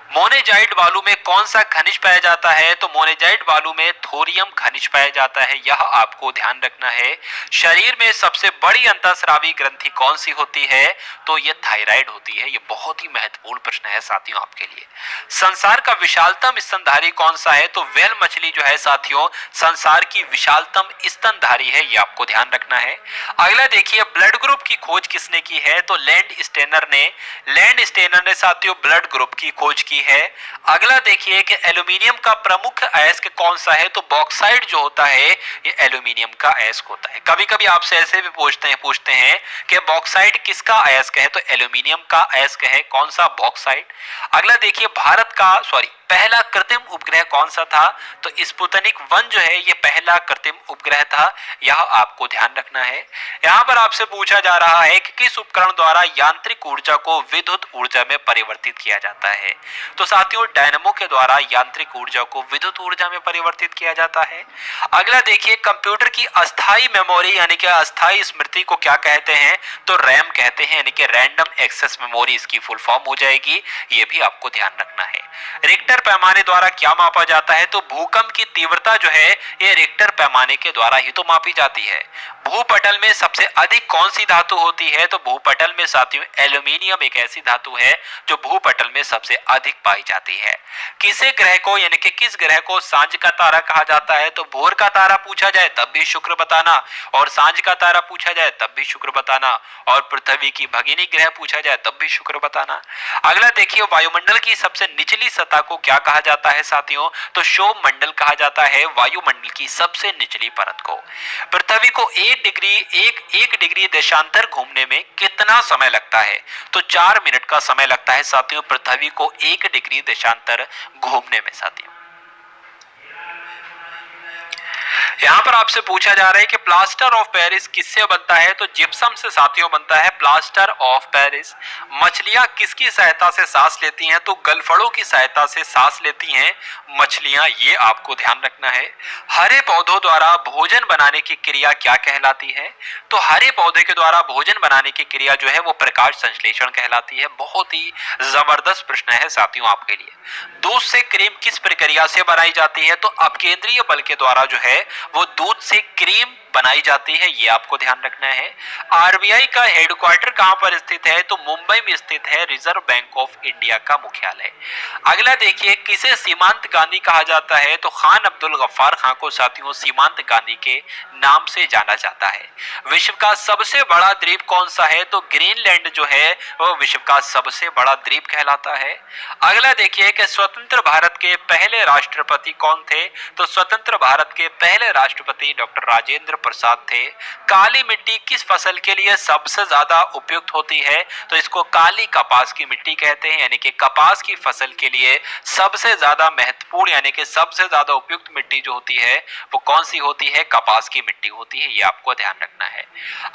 मोनेजाइट बालू में कौन सा खनिज पाया जाता है? तो मोनेजाइट बालू में थोरियम खनिज पाया जाता है। यह आपको ध्यान रखना है। शरीर में सबसे बड़ी अंतःस्रावी ग्रंथि कौन सी होती है? तो यह थायराइड होती है। यह बहुत ही महत्वपूर्ण प्रश्न है साथियों आपके लिए। संसार का विशालतम स्तनधारी कौन सा है? तो व्हेल मछली जो है साथियों संसार की विशालतम स्तनधारी है। यह आपको ध्यान रखना है। अगला देखिए, ब्लड ग्रुप की खोज किसने की है? तो लैंड स्टेनर ने साथियों ब्लड ग्रुप की खोज की है। अगला देखिए कि एल्यूमिनियम का प्रमुख अयस्क कौन सा है? तो बॉक्साइट जो होता है ये एल्यूमिनियम का अयस्क होता है। कभी कभी आपसे ऐसे भी पूछते हैं कि बॉक्साइट किसका अयस्क है? तो एल्यूमिनियम का अयस्क है। कौन सा? बॉक्साइट। अगला देखिए, भारत का पहला कृत्रिम उपग्रह कौन सा था? तो स्पुतनिक 1 जो है ये पहला कृत्रिम उपग्रह था। यह आपको ध्यान रखना है। यहाँ पर आपसे पूछा जा रहा है कि किस उपकरण द्वारा यांत्रिक ऊर्जा को विद्युत ऊर्जा में परिवर्तित किया जाता है? तो साथियों डायनेमो के द्वारा यांत्रिक ऊर्जा को विद्युत ऊर्जा में परिवर्तित किया जाता है। अगला देखिए, कंप्यूटर की अस्थायी मेमोरी यानी कि अस्थायी स्मृति को क्या कहते हैं? तो रैम कहते हैं, यानी कि रैंडम एक्सेस मेमोरी इसकी फुल फॉर्म हो जाएगी। ये भी आपको ध्यान रखना है। रिक्टर पैमाने द्वारा क्या मापा जाता है? तो भूकंप की तीव्रता जो है ये रिक्टर पैमाने के द्वारा ही तो मापी जाती है। भूपटल में सबसे अधिक कौन सी धातु होती है? तो भूपटल में साथियों एल्यूमिनियम एक ऐसी धातु है जो भूपटल में सबसे अधिक पाई जाती है। किसे ग्रह को यानी कि किस ग्रह को सांझ का तारा कहा जाता है? तो भोर का तारा पूछा जाए तब भी शुक्र बताना, और सांझ का तारा पूछा जाए तब भी शुक्र बताना, और पृथ्वी की भगिनी ग्रह पूछा जाए तब भी शुक्र बताना। अगला देखिए, वायुमंडल की सबसे निचली सतह को क्या कहा जाता है साथियों? तो क्षोभ मंडल कहा जाता है वायुमंडल की सबसे निचली परत को। पृथ्वी को 1 डिग्री देशांतर घूमने में कितना समय लगता है? तो 4 मिनट का समय लगता है साथियों पृथ्वी को 1 डिग्री देशांतर घूमने में साथियों। यहाँ पर आपसे पूछा जा रहा है कि प्लास्टर ऑफ पेरिस किससे बनता है? तो जिप्सम से साथियों बनता है प्लास्टर ऑफ पेरिस। मछलियां किसकी सहायता से सांस लेती हैं? तो गलफड़ों की सहायता से सांस लेती हैं मछलियां। ये आपको ध्यान रखना है। हरे पौधों द्वारा भोजन बनाने की क्रिया क्या कहलाती है? तो हरे पौधे के द्वारा भोजन बनाने की क्रिया जो है वो प्रकाश संश्लेषण कहलाती है। बहुत ही जबरदस्त प्रश्न है साथियों आपके लिए। दूध से क्रीम किस प्रक्रिया से बनाई जाती है? तो अपकेंद्रीय बल के द्वारा जो है वो दूध से क्रीम बनाई जाती है, ये आपको ध्यान रखना है। आरबीआई का हेडक्वार्टर कहां पर स्थित है, तो मुंबई में स्थित है रिजर्व बैंक ऑफ इंडिया का मुख्यालय। अगला देखिए, किसे सीमांत गांधी कहा जाता है, तो खान अब्दुल गफ्फार खान को साथियों सीमांत गांधी के नाम से जाना जाता है। विश्व का सबसे बड़ा द्वीप कौन सा है, तो ग्रीनलैंड जो है वो विश्व का सबसे बड़ा द्वीप कहलाता है। अगला देखिए कि स्वतंत्र भारत के पहले राष्ट्रपति कौन थे, तो स्वतंत्र भारत के पहले राष्ट्रपति डॉक्टर राजेंद्र प्रसाद थे। काली मिट्टी किस फसल के लिए सबसे ज्यादा उपयुक्त होती है, तो इसको काली कपास की मिट्टी कहते हैं, यानी कि कपास की फसल के लिए सबसे ज्यादा महत्वपूर्ण यानी कि सबसे ज्यादा उपयुक्त मिट्टी जो होती है वो कौन सी होती है, कपास की मिट्टी होती है, ये आपको ध्यान रखना है।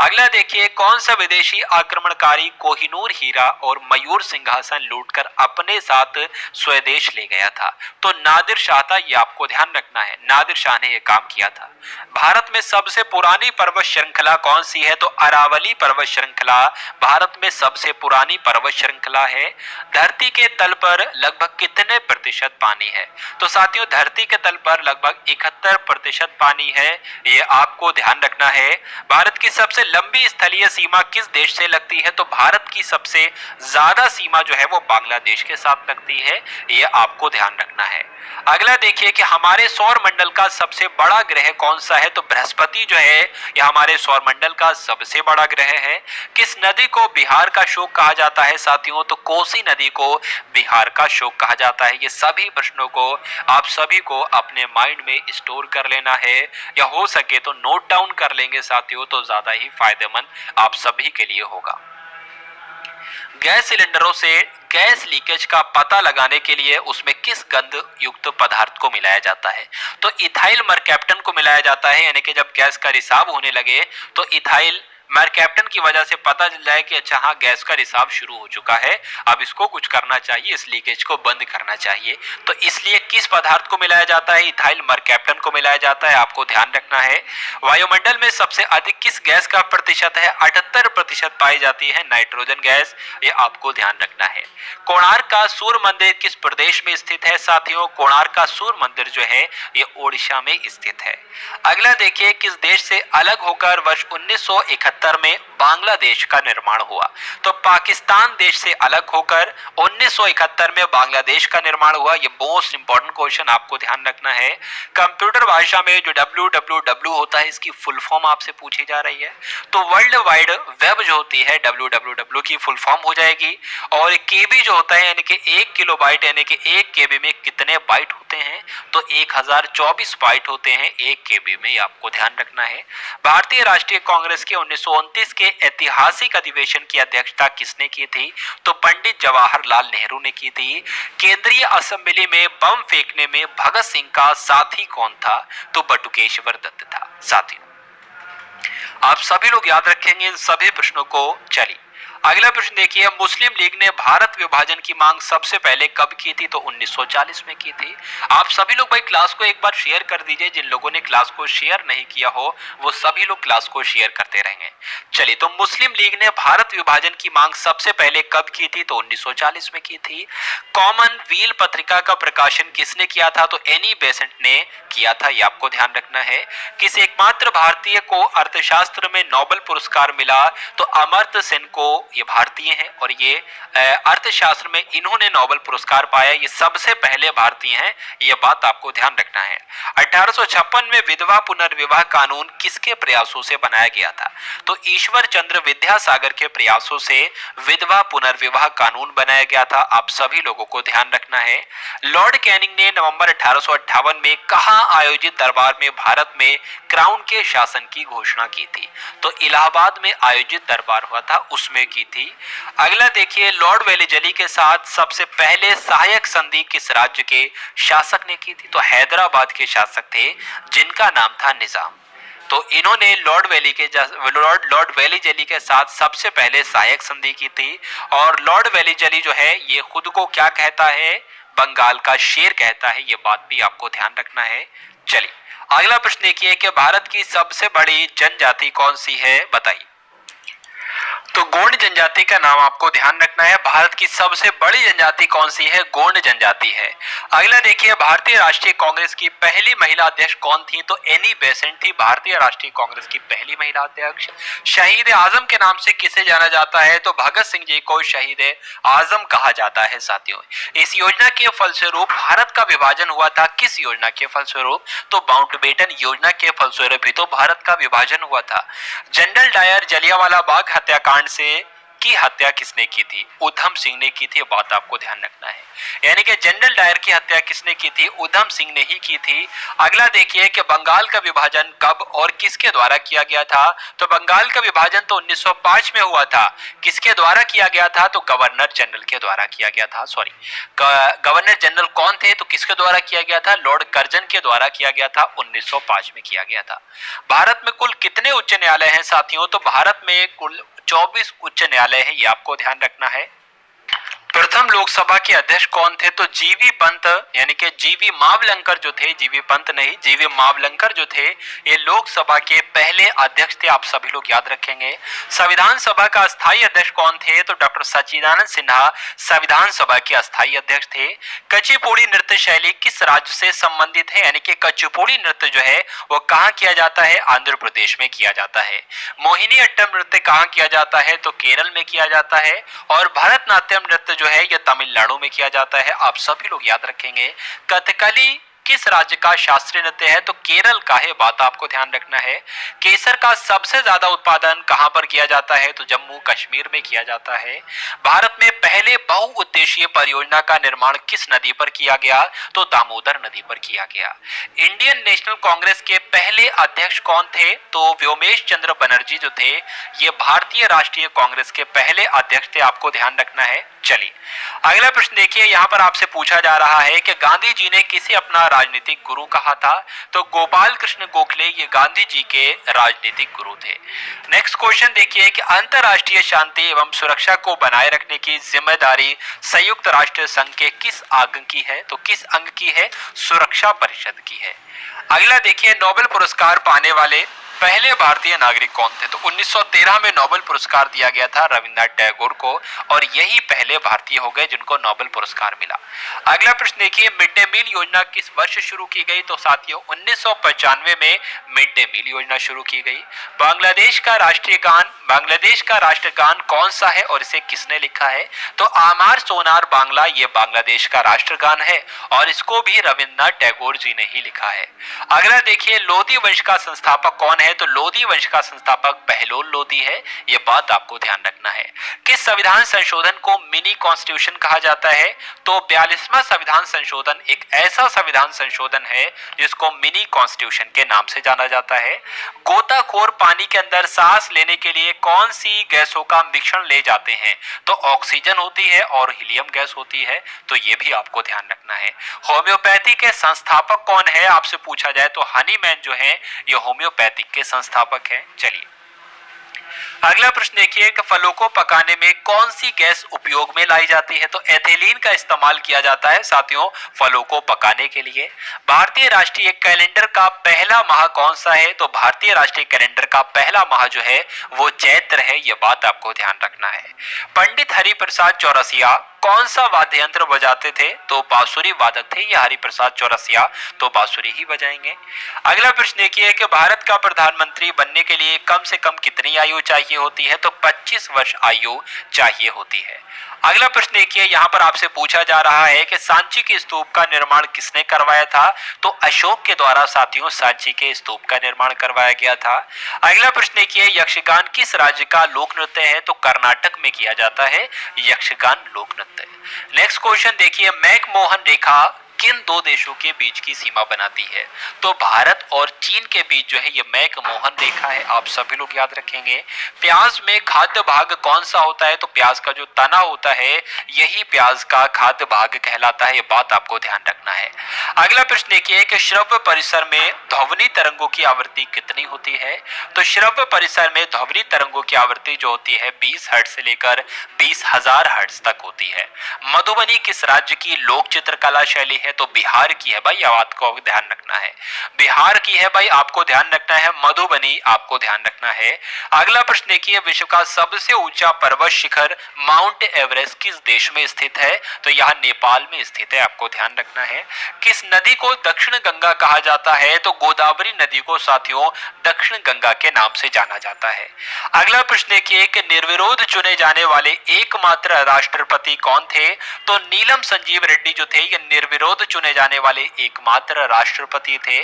अगला देखिए, कौन सा विदेशी आक्रमणकारी कोहिनूर हीरा और मयूर सिंहासन लूटकर अपने साथ स्वदेश ले गया था, तो नादिर शाह था, ये आपको ध्यान रखना है, नादिर शाह ने यह काम किया था। भारत में सबसे पुरानी पर्वत श्रृंखला कौन सी है, तो अरावली पर्वत श्रृंखला भारत में सबसे पुरानी पर्वत श्रृंखला है। धरती के तल पर लगभग कितने प्रतिशत पानी है, तो साथियों धरती के तल पर लगभग 71% पानी है, ये आपको ध्यान रखना है। भारत की सबसे लंबी स्थलीय सीमा किस देश से लगती है, तो भारत की सबसे ज्यादा सीमा जो है वो बांग्लादेश के साथ लगती है, ये आपको ध्यान रखना है। अगला देखिए कि हमारे सौर मंडल का सबसे बड़ा ग्रह कौन सा है, तो बृहस्पति जो है यह हमारे सौर मंडल का सबसे बड़ा ग्रह है। किस नदी को बिहार का शोक कहा जाता है साथियों, तो कोसी नदी को बिहार का शोक कहा जाता है। ये सभी प्रश्नों को आप सभी को अपने माइंड में स्टोर कर लेना है, या हो सके तो नोट डाउन कर लेंगे साथियों, तो ज्यादा ही फायदेमंद आप सभी के लिए होगा। गैस सिलेंडरों से गैस लीकेज का पता लगाने के लिए उसमें किस गंध युक्त पदार्थ को मिलाया जाता है, तो इथाइल मरकैप्टन को मिलाया जाता है, यानी कि जब गैस का रिसाव होने लगे तो इथाइल मरकैप्टन की वजह से पता चल जाए कि अच्छा हाँ गैस का रिसाव शुरू हो चुका है, अब इसको कुछ करना चाहिए, इस लीकेज को बंद करना चाहिए, तो इसलिए किस पदार्थ को मिलाया जाता है, इथाइल मरकैप्टन को मिलाया जाता है, आपको ध्यान रखना है। वायुमंडल में सबसे अधिक किस गैस का प्रतिशत है, 78% पाई जाती है नाइट्रोजन गैस, ये आपको ध्यान रखना है। कोणार्क का सूर्य मंदिर किस प्रदेश में स्थित है साथियों, कोणार्क का सूर्य मंदिर जो है ये ओडिशा में स्थित है। अगला देखिए, किस देश से अलग होकर वर्ष 1971 में बांग्लादेश का निर्माण हुआ, तो पाकिस्तान देश से अलग होकर 1971 में बांग्लादेश का निर्माण हुआ, ये मोस्ट इंपॉर्टेंट क्वेश्चन आपको ध्यान रखना है। कंप्यूटर भाषा में जो www होता है इसकी फुल फॉर्म आपसे पूछी जा रही है, तो वर्ल्ड वाइड वेब जो होती है www की फुल फॉर्म हो जाएगी, और केबी जो होता है यानी कि 1 किलोबाइट यानी कि 1 केबी में कितने बाइट होते हैं, तो 1024 बाइट होते हैं 1 केबी में, आपको ध्यान रखना है। भारतीय राष्ट्रीय कांग्रेस के 1929 के ऐतिहासिक अधिवेशन की अध्यक्षता किसने की थी, तो पंडित जवाहरलाल नेहरू ने की थी। केंद्रीय असेंबली में बम फेंकने में भगत सिंह का साथी कौन था, तो बटुकेश्वर दत्त था। साथियों आप सभी लोग याद रखेंगे इन सभी प्रश्नों को। चलिए अगला प्रश्न देखिए, मुस्लिम लीग ने भारत विभाजन की मांग सबसे पहले कब की थी, तो 1940 में की थी। आप सभी लोग भाई क्लास को एक बार शेयर कर दीजिए, जिन लोगों ने क्लास को शेयर नहीं किया हो वो सभी लोग क्लास को शेयर करते रहेंगे। चलिए, तो मुस्लिम लीग ने भारत विभाजन की मांग सबसे पहले कब की थी, तो 1940 में की थी। कॉमन व्हील पत्रिका का प्रकाशन किसने किया था, तो एनी बेसेंट ने किया था, ये आपको ध्यान रखना है। किस एकमात्र भारतीय को अर्थशास्त्र में नोबेल पुरस्कार मिला, तो अमर्त्य सेन को, ये भारतीय हैं और ये अर्थशास्त्र में इन्होंने नोबेल पुरस्कार पाया, ये सबसे पहले भारतीय हैं, ये बात आपको ध्यान रखना है। 1856 में विधवा पुनर्विवाह कानून किसके प्रयासों से बनाया गया था, तो ईश्वर चंद्र विद्यासागर के प्रयासों से विधवा पुनर्विवाह कानून बनाया गया था, आप सभी लोगों को ध्यान रखना है। लॉर्ड कैनिंग ने नवंबर 1858 में कहां आयोजित दरबार में भारत में क्राउन के शासन की घोषणा की थी, तो इलाहाबाद में आयोजित दरबार हुआ था उसमें की थी। अगला देखिए, लॉर्ड वेलिजली के साथ सबसे पहले सहायक संधि किस राज्य के शासक ने की थी, तो हैदराबाद के शासक थे जिनका नाम था निजाम। तो इन्होंने लॉर्ड वेलिजली के साथ सबसे पहले सहायक संधि की थी, और लॉर्ड वेलिजली जो है ये खुद को क्या कहता है, बंगाल का शेर कहता है, ये बात भी आपको ध्यान रखना है। चलिए अगला प्रश्न देखिए कि भारत की सबसे बड़ी जनजाति कौन सी है, बताइए। तो तो गोंड जनजाति का नाम आपको ध्यान रखना है। भारत की सबसे बड़ी जनजाति कौन सी है? गोंड जनजाति है। अगला देखिए, भारतीय राष्ट्रीय कांग्रेस की पहली महिला अध्यक्ष कौन थी? तो एनी बेसेंट थी भारतीय राष्ट्रीय कांग्रेस की पहली महिला अध्यक्ष। शहीद आजम के नाम से किसे जाना जाता है? तो भगत सिंह जी को शहीद आजम कहा जाता है साथियों। इस योजना के फलस्वरूप भारत का विभाजन हुआ था। किस योजना के फलस्वरूप? तो माउंटबेटन योजना के फलस्वरूप ही तो भारत का विभाजन हुआ था। जनरल डायर जलियांवाला बाग हत्याकांड से की हत्या किसने की थी? उधम सिंह ने की थी। बात आपको ध्यान रखना है, यानी कि जनरल डायर की हत्या किसने की थी? उधम सिंह ने ही की थी। अगला देखिए कि बंगाल का विभाजन कब और किसके द्वारा किया गया था? तो बंगाल का विभाजन तो 1905 में हुआ था। किसके द्वारा किया गया था? तो गवर्नर जनरल के द्वारा किया गया था। सॉरी, गवर्नर जनरल कौन थे? तो किसके द्वारा किया गया था? लॉर्ड कर्जन के द्वारा किया गया था। 1905 में किया गया था। भारत में कुल कितने उच्च न्यायालय हैं साथियों? तो भारत में कुल 24 उच्च न्यायालय है, ये आपको ध्यान रखना है। प्रथम लोकसभा के अध्यक्ष कौन थे? तो जीवी पंत, यानी कि जीवी मावलंकर जो थे, जीवी पंत नहीं, जीवी मावलंकर जो थे, ये लोकसभा के पहले अध्यक्ष थे। आप सभी लोग याद रखेंगे। संविधान सभा का अस्थायी अध्यक्ष कौन थे? तो डॉक्टर सच्चिदानंद सिन्हा संविधान सभा के अस्थायी अध्यक्ष थे। कुचिपुड़ी नृत्य शैली किस राज्य से संबंधित है? यानी कि कुचिपुड़ी नृत्य जो है वो कहाँ किया जाता है? आंध्र प्रदेश में किया जाता है। मोहिनी अट्टम नृत्य कहाँ किया जाता है? तो केरल में किया जाता है। और भरतनाट्यम नृत्य जो है यह तमिलनाडु में किया जाता है। आप सभी लोग याद रखेंगे। कथकली किस राज्य का शास्त्रीय नृत्य है? तो केरल का है। बात आपको ध्यान रखना है। केसर का सबसे ज्यादा उत्पादन कहां पर किया जाता है? तो जम्मू कश्मीर में किया जाता है। भारत में पहले बहुउद्देशीय परियोजना का निर्माण किस नदी पर किया गया? तो दामोदर नदी पर किया गया। इंडियन नेशनल कांग्रेस के पहले अध्यक्ष कौन थे? तो व्योमेश चंद्र बनर्जी जो थे, ये भारतीय राष्ट्रीय कांग्रेस के पहले अध्यक्ष थे। आपको ध्यान रखना है। चलिए अगला प्रश्न देखिए, यहां पर आपसे पूछा जा रहा है कि गांधी जी ने किसे अपना राजनीतिक गुरु कहा था? तो गोपाल कृष्ण गोखले ये गांधी जी के राजनीतिक गुरु थे। नेक्स्ट क्वेश्चन देखिए कि अंतरराष्ट्रीय शांति एवं सुरक्षा को बनाए रखने की जिम्मेदारी संयुक्त राष्ट्र संघ के किस अंग की है? तो किस अंग की है? सुरक्षा परिषद की है। अगला देखिए, नोबेल पुरस्कार पाने वाले पहले भारतीय नागरिक कौन थे? तो 1913 में नोबेल पुरस्कार दिया गया था रविन्द्रनाथ टैगोर को, और यही पहले भारतीय हो गए जिनको नोबेल पुरस्कार मिला। अगला प्रश्न देखिए, मिड डे मील योजना किस वर्ष शुरू की गई? तो साथियों 1995 में मिड डे मील योजना शुरू की गई। बांग्लादेश का राष्ट्रगान कौन सा है और इसे किसने लिखा है? तो आमार सोनार बांग्ला ये बांग्लादेश का राष्ट्रगान है और इसको भी रविन्द्रनाथ टैगोर जी ने ही लिखा है। अगला देखिए, लोधी वंश का संस्थापक कौन है? तो लोधी वंश का संस्थापक बहलोल लोधी है। यह बात आपको ध्यान रखना है। किस संविधान संशोधन को मिनी कॉन्स्टिट्यूशन कहा जाता है? तो 42वां संविधान संशोधन एक ऐसा संविधान संशोधन है जिसको मिनी कॉन्स्टिट्यूशन के नाम से जाना जाता है। गोताखोर पानी के अंदर सांस लेने के लिए कौन सी गैसों का मिश्रण ले जाते हैं? तो ऑक्सीजन होती है और हीलियम गैस होती है। तो यह भी आपको ध्यान रखना है। होम्योपैथी के संस्थापक कौन है आपसे पूछा जाए तो हनीमैन जो है ये होम्योपैथिक के संस्थापक हैं। चलिए अगला प्रश्न देखिए कि फलों को पकाने में कौन सी गैस उपयोग में लाई जाती है? तो एथिलीन का इस्तेमाल किया जाता है साथियों फलों को पकाने के लिए। भारतीय राष्ट्रीय कैलेंडर का पहला माह कौन सा है? तो भारतीय राष्ट्रीय कैलेंडर का पहला माह जो है वो चैत्र है। यह बात आपको ध्यान रखना है। पंडित हरिप्रसाद चौरसिया कौन सा वाद्य यंत्र बजाते थे? तो बांसुरी वादक थे ये हरिप्रसाद चौरसिया, तो बांसुरी ही बजाएंगे। अगला प्रश्न देखिए कि भारत का प्रधानमंत्री बनने के लिए कम से कम कितनी आयु चाहिए होती है? तो 25 वर्ष आयु चाहिए होती है। अगला प्रश्न देखिए, यहाँ पर आपसे पूछा जा रहा है कि सांची के स्तूप का निर्माण किसने करवाया था? तो अशोक के द्वारा साथियों सांची के स्तूप का निर्माण करवाया गया था। अगला प्रश्न देखिए, यक्षगान किस राज्य का लोक नृत्य है? तो कर्नाटक में किया जाता है यक्षगान लोक नृत्य। नेक्स्ट क्वेश्चन देखिए, मैकमोहन रेखा किन दो देशों के बीच की सीमा बनाती है? तो भारत और चीन के बीच जो है ये मैकमोहन रेखा है। आप सभी लोग याद रखेंगे। प्याज में खाद्य भाग कौन सा होता है? तो प्याज का जो तना होता है यही प्याज का खाद्य भाग कहलाता है। ये बात आपको ध्यान रखना है। अगला प्रश्न देखिए कि श्रव्य परिसर में ध्वनि तरंगों की आवृत्ति कितनी होती है? तो श्रव्य परिसर में ध्वनि तरंगों की आवृत्ति जो होती है 20 हर्ट्ज से लेकर 20,000 हर्ट्ज तक होती है। मधुबनी किस राज्य की लोक चित्रकला शैली है? है तो बिहार की है भाई, यह बात को ध्यान रखना है। बिहार की है भाई, आपको ध्यान रखना है। मधुबनी आपको ध्यान रखना है। अगला प्रश्न देखिए, विश्व का सबसे ऊंचा पर्वत शिखर माउंट एवरेस्ट किस देश में स्थित है? तो यह नेपाल में स्थित है, आपको ध्यान रखना है। किस नदी को दक्षिण गंगा कहा जाता है? तो गोदावरी नदी को साथियों दक्षिण गंगा के नाम से जाना जाता है। अगला प्रश्न देखिए कि निर्विरोध चुने जाने वाले एकमात्र राष्ट्रपति कौन थे? तो नीलम संजीव रेड्डी जो थे ये निर्विरोध चुने जाने वाले एकमात्र राष्ट्रपति थे।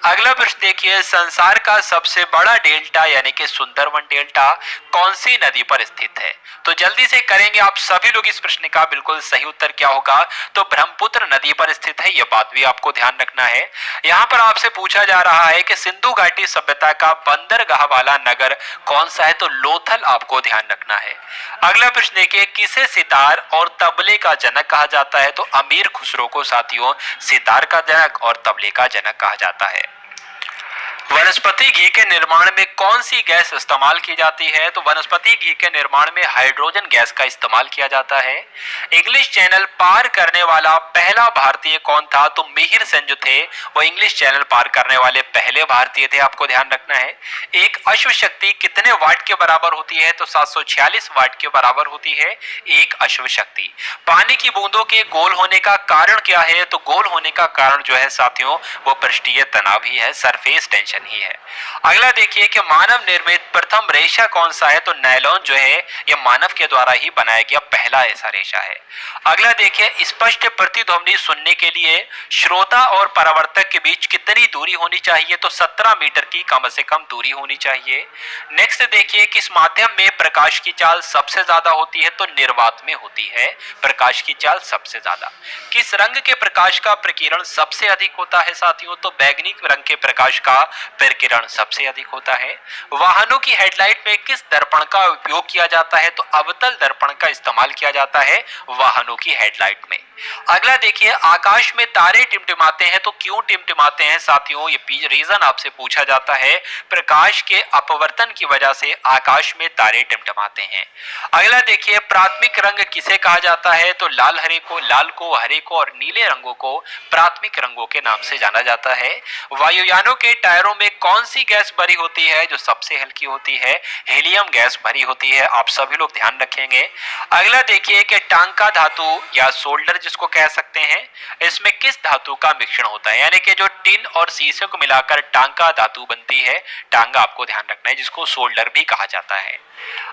अगला प्रश्न देखिए, संसार का सबसे बड़ा डेल्टा यानी कि सुंदरवन डेल्टा कौन सी नदी पर स्थित है? तो जल्दी से करेंगे आप सभी लोग इस प्रश्न का। बिल्कुल सही उत्तर क्या होगा? तो ब्रह्मपुत्र नदी पर स्थित है, यह बात भी आपको ध्यान रखना है। यहाँ पर आपसे पूछा जा रहा है कि सिंधु घाटी सभ्यता का बंदरगाह वाला नगर कौन सा है? तो लोथल आपको ध्यान रखना है। अगला प्रश्न देखिए, किसे सितार और तबले का जनक कहा जाता है? तो अमीर खुसरो को साथियों सितार का जनक और तबले का जनक कहा जाता है। वनस्पति घी के निर्माण में कौन सी गैस इस्तेमाल की जाती है? तो वनस्पति घी के निर्माण में हाइड्रोजन गैस का इस्तेमाल किया जाता है। इंग्लिश चैनल पार करने वाला पहला भारतीय कौन था? तो मिहिर सेन जो थे वो इंग्लिश चैनल पार करने वाले पहले भारतीय थे, आपको ध्यान रखना है। एक अश्व शक्ति कितने वाट के बराबर होती है? तो 746 वाट के बराबर होती है एक अश्व शक्ति। पानी की बूंदों के गोल होने का कारण क्या है? तो गोल होने का कारण जो है साथियों वो पृष्ठीय तनाव ही है, सरफेस टेंशन ही है। अगला देखिए कि मानव निर्मित प्रथम रेशा कौन सा है? तो नायलॉन जो है यह मानव के द्वारा ही बनाया गया पहला ऐसा रेशा है। अगला देखिए, स्पष्ट प्रतिध्वनि सुनने के लिए श्रोता और परावर्तक के बीच कितनी दूरी होनी चाहिए? तो 17 मीटर की कम से कम दूरी होनी चाहिए। नेक्स्ट देखिए, किस माध्यम में प्रकाश की चाल सबसे ज्यादा होती है? तो निर्वात में होती है प्रकाश की चाल सबसे ज्यादा। किस रंग के प्रकाश का प्रकीर्णन सबसे अधिक होता है साथियों? तो बैगनी रंग के प्रकाश का प्रकीर्णन सबसे अधिक होता है। वाहनों की हेडलाइट में किस दर्पण का उपयोग किया जाता है? तो अवतल दर्पण का इस्तेमाल किया जाता है वाहनों की हेडलाइट में। अगला देखिए, आकाश में तारे टिमटिमाते हैं तो क्यों टिमटिमाते हैं साथियों? ये रीजन आपसे पूछा जाता है। प्रकाश के अपवर्तन की वजह से आकाश में तारे टिमटिमाते हैं। अगला देखिए, प्राथमिक रंग किसे कहा जाता है? तो लाल को, हरे को और नीले रंगों को प्राथमिक रंगों के नाम से जाना जाता है। वायुयानों के टायरों में कौन सी गैस भरी होती है? जो सबसे हल्की होती है हीलियम गैस भरी होती है, आप सभी लोग ध्यान रखेंगे। अगला देखिए कि टांका धातु या सोल्डर जिसको कह सकते हैं, इसमें किस धातु का मिश्रण होता है? यानी कि जो टिन और शीशे को मिलाकर टांका धातु बनती है, टांगा आपको ध्यान रखना है, जिसको सोल्डर भी कहा जाता है।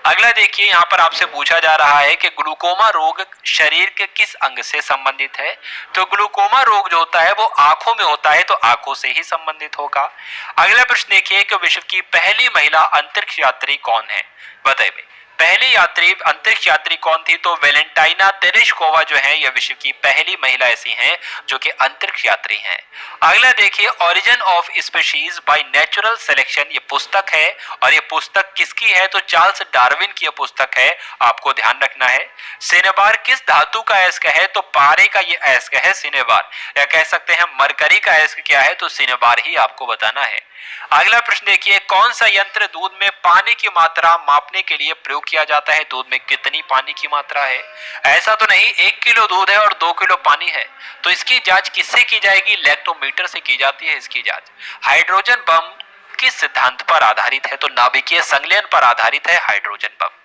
अगला देखिए, यहाँ पर आपसे पूछा जा रहा है कि ग्लूकोमा रोग शरीर के किस अंग से संबंधित है? तो ग्लूकोमा रोग जो होता है वो आंखों में होता है, तो आंखों से ही संबंधित होगा। अगला प्रश्न देखिए कि विश्व की पहली महिला अंतरिक्ष यात्री कौन है? बताइए पहली अंतरिक्ष यात्री कौन थी? तो वेलेंटाइना तेरेश्कोवा जो है, यह विश्व की पहली महिला ऐसी हैं जो कि अंतरिक्ष यात्री हैं। अगला देखिए, origin of species by natural selection, ये पुस्तक है और ये पुस्तक किसकी है? तो चार्ल्स डार्विन की यह पुस्तक है, आपको ध्यान रखना है। सिनेबार किस धातु का अयस्क है? तो पारे का ये अयस्क है सिनेबार, या कह सकते हैं मरकरी का अयस्क क्या है? तो सिनेबार ही आपको बताना है। अगला प्रश्न देखिए, कौन सा यंत्र दूध में पानी की मात्रा मापने के लिए प्रयोग किया जाता है? दूध में कितनी पानी की मात्रा है? ऐसा तो नहीं 1 किलो दूध है और 2 किलो पानी है, तो इसकी जांच किससे की जाएगी? लैक्टोमीटर से की जाती है इसकी जांच। हाइड्रोजन बम किस सिद्धांत पर आधारित है? तो नाभिकीय संलयन पर आधारित है हाइड्रोजन बम।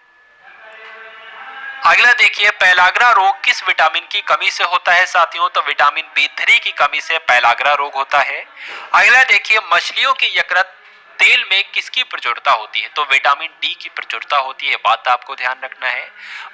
अगला देखिए, पेलाग्रा रोग किस विटामिन की कमी से होता है साथियों? तो विटामिन B3 की कमी से पेलाग्रा रोग होता है। अगला देखिए, मछलियों के यकृत तेल में किसकी प्रचुरता होती है? तो विटामिन डी की प्रचुरता होती है, बात आपको ध्यान रखना है।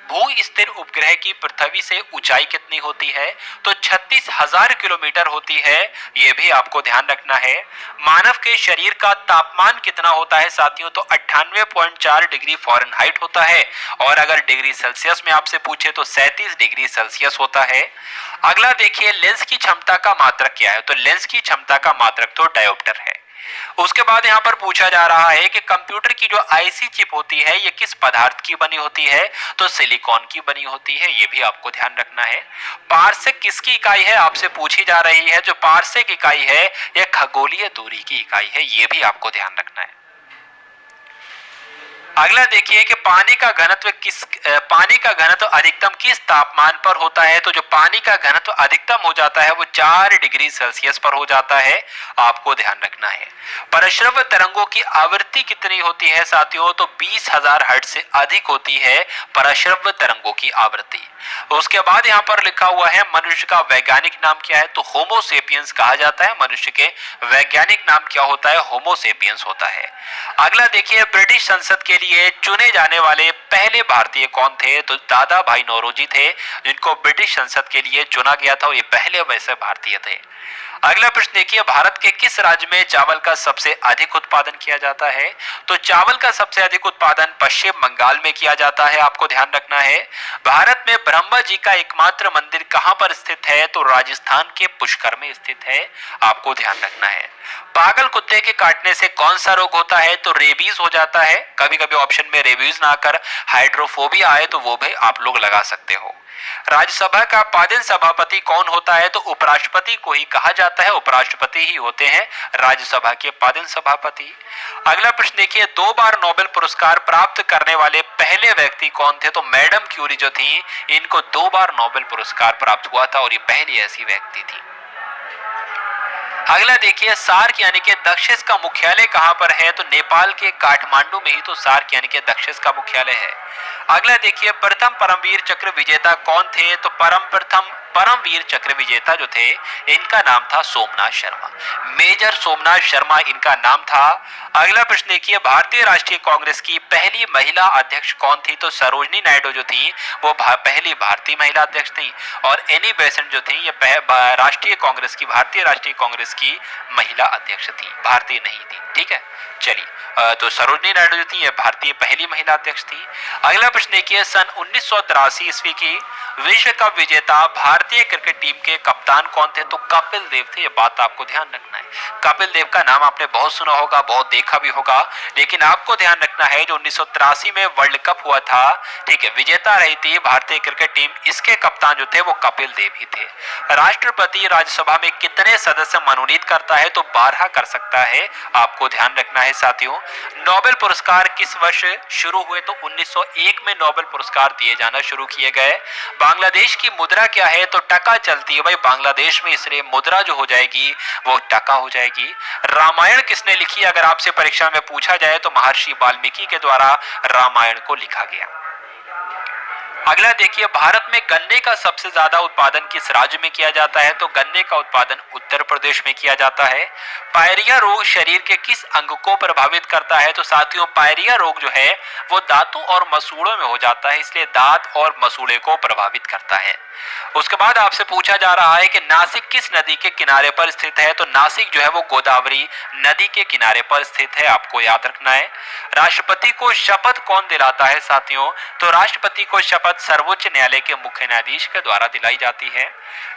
भू स्थिर उपग्रह की पृथ्वी से ऊंचाई कितनी होती है? तो 36,000 किलोमीटर होती है, यह भी आपको ध्यान रखना है। मानव के शरीर का तापमान कितना होता है साथियों? तो 98.4 डिग्री फ़ारेनहाइट होता है, और अगर डिग्री सेल्सियस में आपसे पूछे तो 37 डिग्री सेल्सियस होता है। अगला देखिए, लेंस की क्षमता का मात्रक क्या है? तो लेंस की क्षमता का मात्रक तो डायोप्टर है। उसके बाद यहां पर पूछा जा रहा है कि कंप्यूटर की जो आईसी चिप होती है ये किस पदार्थ की बनी होती है? तो सिलिकॉन की बनी होती है, ये भी आपको ध्यान रखना है। पारसेक किसकी इकाई है? आपसे पूछी जा रही है। जो पारसेक इकाई है यह खगोलीय दूरी की इकाई है, ये भी आपको ध्यान रखना है। अगला देखिए कि पानी का घनत्व अधिकतम किस तापमान पर होता है। तो जो पानी का घनत्व अधिकतम हो जाता है वो 4 डिग्री सेल्सियस पर हो जाता है, आपको ध्यान रखना है। परिश्रव्य तरंगों की आवृत्ति कितनी होती है साथियों, तो 20,000 हर्ट्ज से अधिक होती है परिश्रव्य तरंगों की आवृत्ति। उसके बाद यहाँ पर लिखा हुआ है मनुष्य का वैज्ञानिक नाम क्या है, तो होमो सेपियंस कहा जाता है। मनुष्य के वैज्ञानिक नाम क्या होता है, होमो सेपियंस होता है। अगला देखिए ब्रिटिश संसद के लिए चुने जाने वाले पहले भारतीय कौन थे, तो दादा भाई नौरोजी थे जिनको ब्रिटिश संसद के लिए चुना गया था और ये पहले वैसे भारतीय थे। अगला प्रश्न देखिए भारत के किस राज्य में चावल का सबसे अधिक उत्पादन किया जाता है, तो चावल का सबसे अधिक उत्पादन पश्चिम बंगाल में किया जाता है, आपको ध्यान रखना है। भारत में ब्रह्मा जी का एकमात्र मंदिर कहां पर स्थित है, तो राजस्थान के पुष्कर में स्थित है, आपको ध्यान रखना है। पागल कुत्ते के काटने से कौन सा रोग होता है, तो रेबीज हो जाता है। कभी कभी ऑप्शन में रेबीज ना आकर हाइड्रोफोबिया आए तो वो भी आप लोग लगा सकते हो। राज्यसभा का पादन सभापति कौन होता है, तो उपराष्ट्रपति को ही कहा जाता है, उपराष्ट्रपति ही होते हैं राज्यसभा के पादन सभापति। अगला प्रश्न देखिए 2 बार नोबेल पुरस्कार प्राप्त करने वाले पहले व्यक्ति कौन थे, तो मैडम क्यूरी जो थी इनको 2 बार नोबेल पुरस्कार प्राप्त हुआ था और ये पहली ऐसी व्यक्ति थी। अगला देखिए सार्क यानी कि दक्षिण का मुख्यालय कहां पर है, तो नेपाल के काठमांडू में ही तो सार्क यानी कि दक्षिण का मुख्यालय है। अगला देखिए प्रथम परमवीर चक्र विजेता कौन थे, तो परमवीर चक्र विजेता जो थे इनका नाम था सोमनाथ शर्मा, मेजर सोमनाथ शर्मा इनका नाम था। अगला प्रश्न देखिए भारतीय राष्ट्रीय कांग्रेस की पहली महिला अध्यक्ष कौन थी, तो सरोजनी नायडू जो थी वो पहली भारतीय महिला अध्यक्ष थी और एनी बेसेंट जो थी ये राष्ट्रीय कांग्रेस की भारतीय राष्ट्रीय कांग्रेस की महिला अध्यक्ष थी, भारतीय नहीं थी। ठीक है, चलिए तो सरोजनी नायडू जो थी ये भारतीय पहली महिला अध्यक्ष थी। अगला प्रश्न देखिए सन 1983 ईस्वी की विश्व कप विजेता भारतीय क्रिकेट टीम के कप्तान कौन थे, तो कपिल देव थे। ये बात आपको ध्यान रखना है। कपिल देव का नाम आपने बहुत सुना होगा, बहुत देखा भी होगा, लेकिन आपको ध्यान रखना है जो 1983 में वर्ल्ड कप हुआ था, ठीक है, विजेता रही थी भारतीय क्रिकेट टीम, इसके कप्तान जो थे वो कपिल देव ही थे। राष्ट्रपति राज्यसभा में कितने सदस्य मनोनीत करता है, तो 12 कर सकता है, आपको ध्यान रखना है साथियों। नोबेल पुरस्कार किस वर्ष शुरू हुए, तो 1901 में नोबेल पुरस्कार दिए जाना शुरू किए गए। बांग्लादेश की मुद्रा क्या है, तो टका चलती है भाई बांग्लादेश में, इसलिए मुद्रा जो हो जाएगी वो टका हो जाएगी। रामायण किसने लिखी, अगर आपसे परीक्षा में पूछा जाए तो महर्षि वाल्मीकि के द्वारा रामायण को लिखा गया। अगला देखिए भारत में गन्ने का सबसे ज्यादा उत्पादन किस राज्य में किया जाता है, तो गन्ने का उत्पादन उत्तर प्रदेश में किया जाता है। पायरिया रोग शरीर के किस अंग को प्रभावित करता है, तो साथियों पायरिया रोग जो है वो दांतों और मसूड़ों में हो जाता है, इसलिए दांत और मसूड़े को प्रभावित करता है। उसके बाद आपसे पूछा जा रहा है कि नासिक किस नदी के किनारे पर स्थित है, तो नासिक जो है वो गोदावरी नदी के किनारे पर स्थित है, आपको याद रखना है। राष्ट्रपति को शपथ कौन दिलाता है साथियों, तो राष्ट्रपति को शपथ सर्वोच्च न्यायालय के मुख्य न्यायाधीश के द्वारा दिलाई जाती है।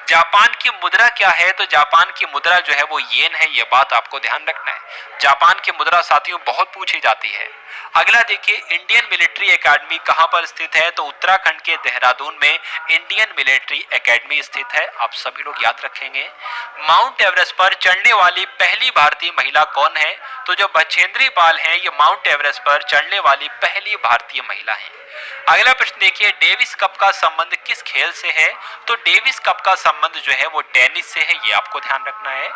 जापान की मुद्रा क्या है, तो जापान की मुद्रा जो है वो येन है, ये बात आपको ध्यान रखना है। जापान की मुद्रा साथियों बहुत पूछी जाती है। अगला देखिए इंडियन मिलिट्री एकेडमी कहां पर स्थित है, तो उत्तराखंड के देहरादून में इंडियन मिलिट्री एकेडमी स्थित है, आप सभी लोग याद रखेंगे। माउंट एवरेस्ट पर चढ़ने वाली पहली भारतीय महिला कौन है, तो जो बछेंद्री पाल है ये माउंट एवरेस्ट पर चढ़ने वाली पहली भारतीय महिला है। अगला प्रश्न देखिए डेविस कप का संबंध किस खेल से है, तो डेविस कप का संबंध जो है वो टेनिस से है, ये आपको ध्यान रखना है।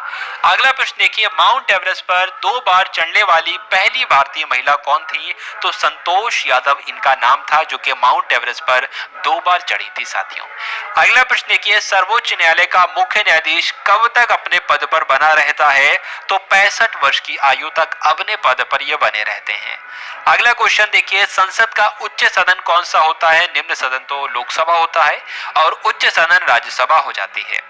अगला प्रश्न देखिए माउंट एवरेस्ट पर 2 बार चढ़ने वाली पहली भारतीय महिला कौन थी, तो संतोष यादव इनका नाम था, जो कि माउंट एवरेस्ट पर 2 बार चढ़ी थी साथियों। अगला प्रश्न देखिए सर्वोच्च न्यायालय का मुख्य न्यायाधीश कब तक अपने पद पर बना रहता है, तो 65 वर्ष की आयु तक अपने पद पर ये बने रहते हैं। अगला क्वेश्चन देखिए संसद का उच्च सदन कौन सा होता है, निम्न सदन तो लोकसभा होता है और उच्च सदन राज्यसभा हो जाती है।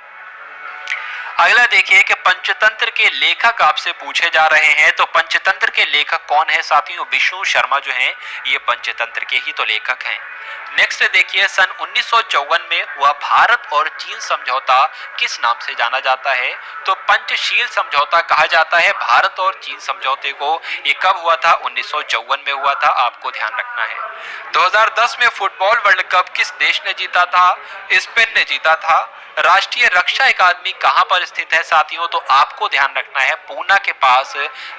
अगला देखिए कि पंचतंत्र के लेखक आपसे पूछे जा रहे हैं, तो पंचतंत्र के लेखक कौन है साथियों, विष्णु शर्मा जो हैं ये पंचतंत्र के ही तो लेखक हैं। नेक्स्ट देखिए सन 1954 में हुआ भारत और चीन समझौता किस नाम से जाना जाता है, तो पंचशील समझौता कहा जाता है भारत और चीन समझौते को। ये कब हुआ था, 1954 में हुआ था, आपको ध्यान रखना है। 2010 में फुटबॉल वर्ल्ड कप किस देश ने जीता था, स्पेन ने जीता था। राष्ट्रीय रक्षा अकादमी कहां पर स्थित है साथियों, तो आपको ध्यान रखना है पूना के पास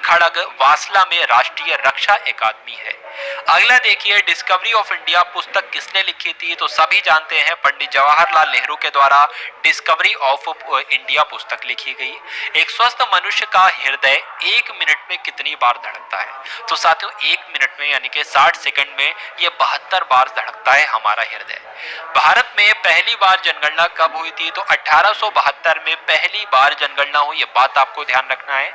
खड़ग वासला में राष्ट्रीय रक्षा अकादमी है। अगला देखिए, डिस्कवरी ऑफ इंडिया पुस्तक किसने लिखी थी? तो सभी जानते हैं पंडित जवाहरलाल नेहरू के द्वारा डिस्कवरी ऑफ इंडिया पुस्तक लिखी गई। एक स्वस्थ मनुष्य का हृदय 1 मिनट में कितनी बार धड़कता है? तो साथियों 1 मिनट में यानी कि 60 सेकंड में ये 72 बार धड़कता है हमारा हृदय। भारत में पहली बार जनगणना कब हुई थी? तो 1872 में पहली बार जनगणना हुई, ये बात आपको ध्यान रखना है।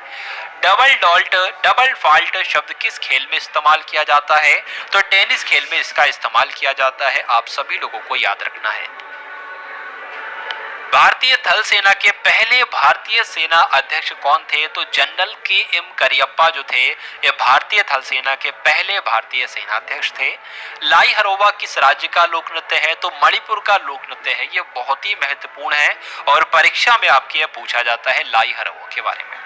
डबल फॉल्ट शब्द किस खेल में इस्तेमाल किया जाता है? तो टेनिस खेल में इसका इस्तेमाल किया जाता है, आप सभी लोगों को याद रखना है। भारतीय थल सेना के पहले भारतीय सेना अध्यक्ष कौन थे? तो जनरल के.एम. करियप्पा जो थे, ये भारतीय थल सेना के पहले भारतीय सेना अध्यक्ष थे। लाई हरोवा किस राज्य का लोक नृत्य है? तो मणिपुर का लोक नृत्य है, ये बहुत ही महत्वपूर्ण है और परीक्षा में आपके यह पूछा जाता है लाई हरोवा के बारे में।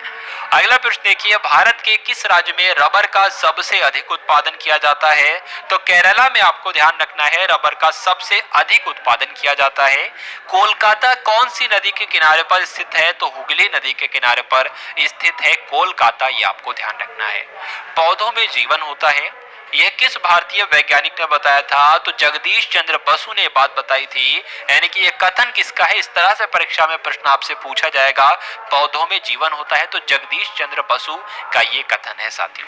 अगला प्रश्न देखिए, भारत के किस राज्य में रबर का सबसे अधिक उत्पादन किया जाता है? तो केरला में आपको ध्यान रखना है, रबर का सबसे अधिक उत्पादन किया जाता है। कोलकाता कौन सी नदी के किनारे पर स्थित है? तो हुगली नदी के किनारे पर स्थित है कोलकाता, ये आपको ध्यान रखना है। पौधों में जीवन होता है, यह किस भारतीय वैज्ञानिक ने बताया था? तो जगदीश चंद्र बसु ने बात बताई थी, यानी कि यह कथन किसका है? इस तरह से परीक्षा में प्रश्न आपसे पूछा जाएगा, पौधों में जीवन होता है, तो जगदीश चंद्र बसु का ये कथन है साथियों।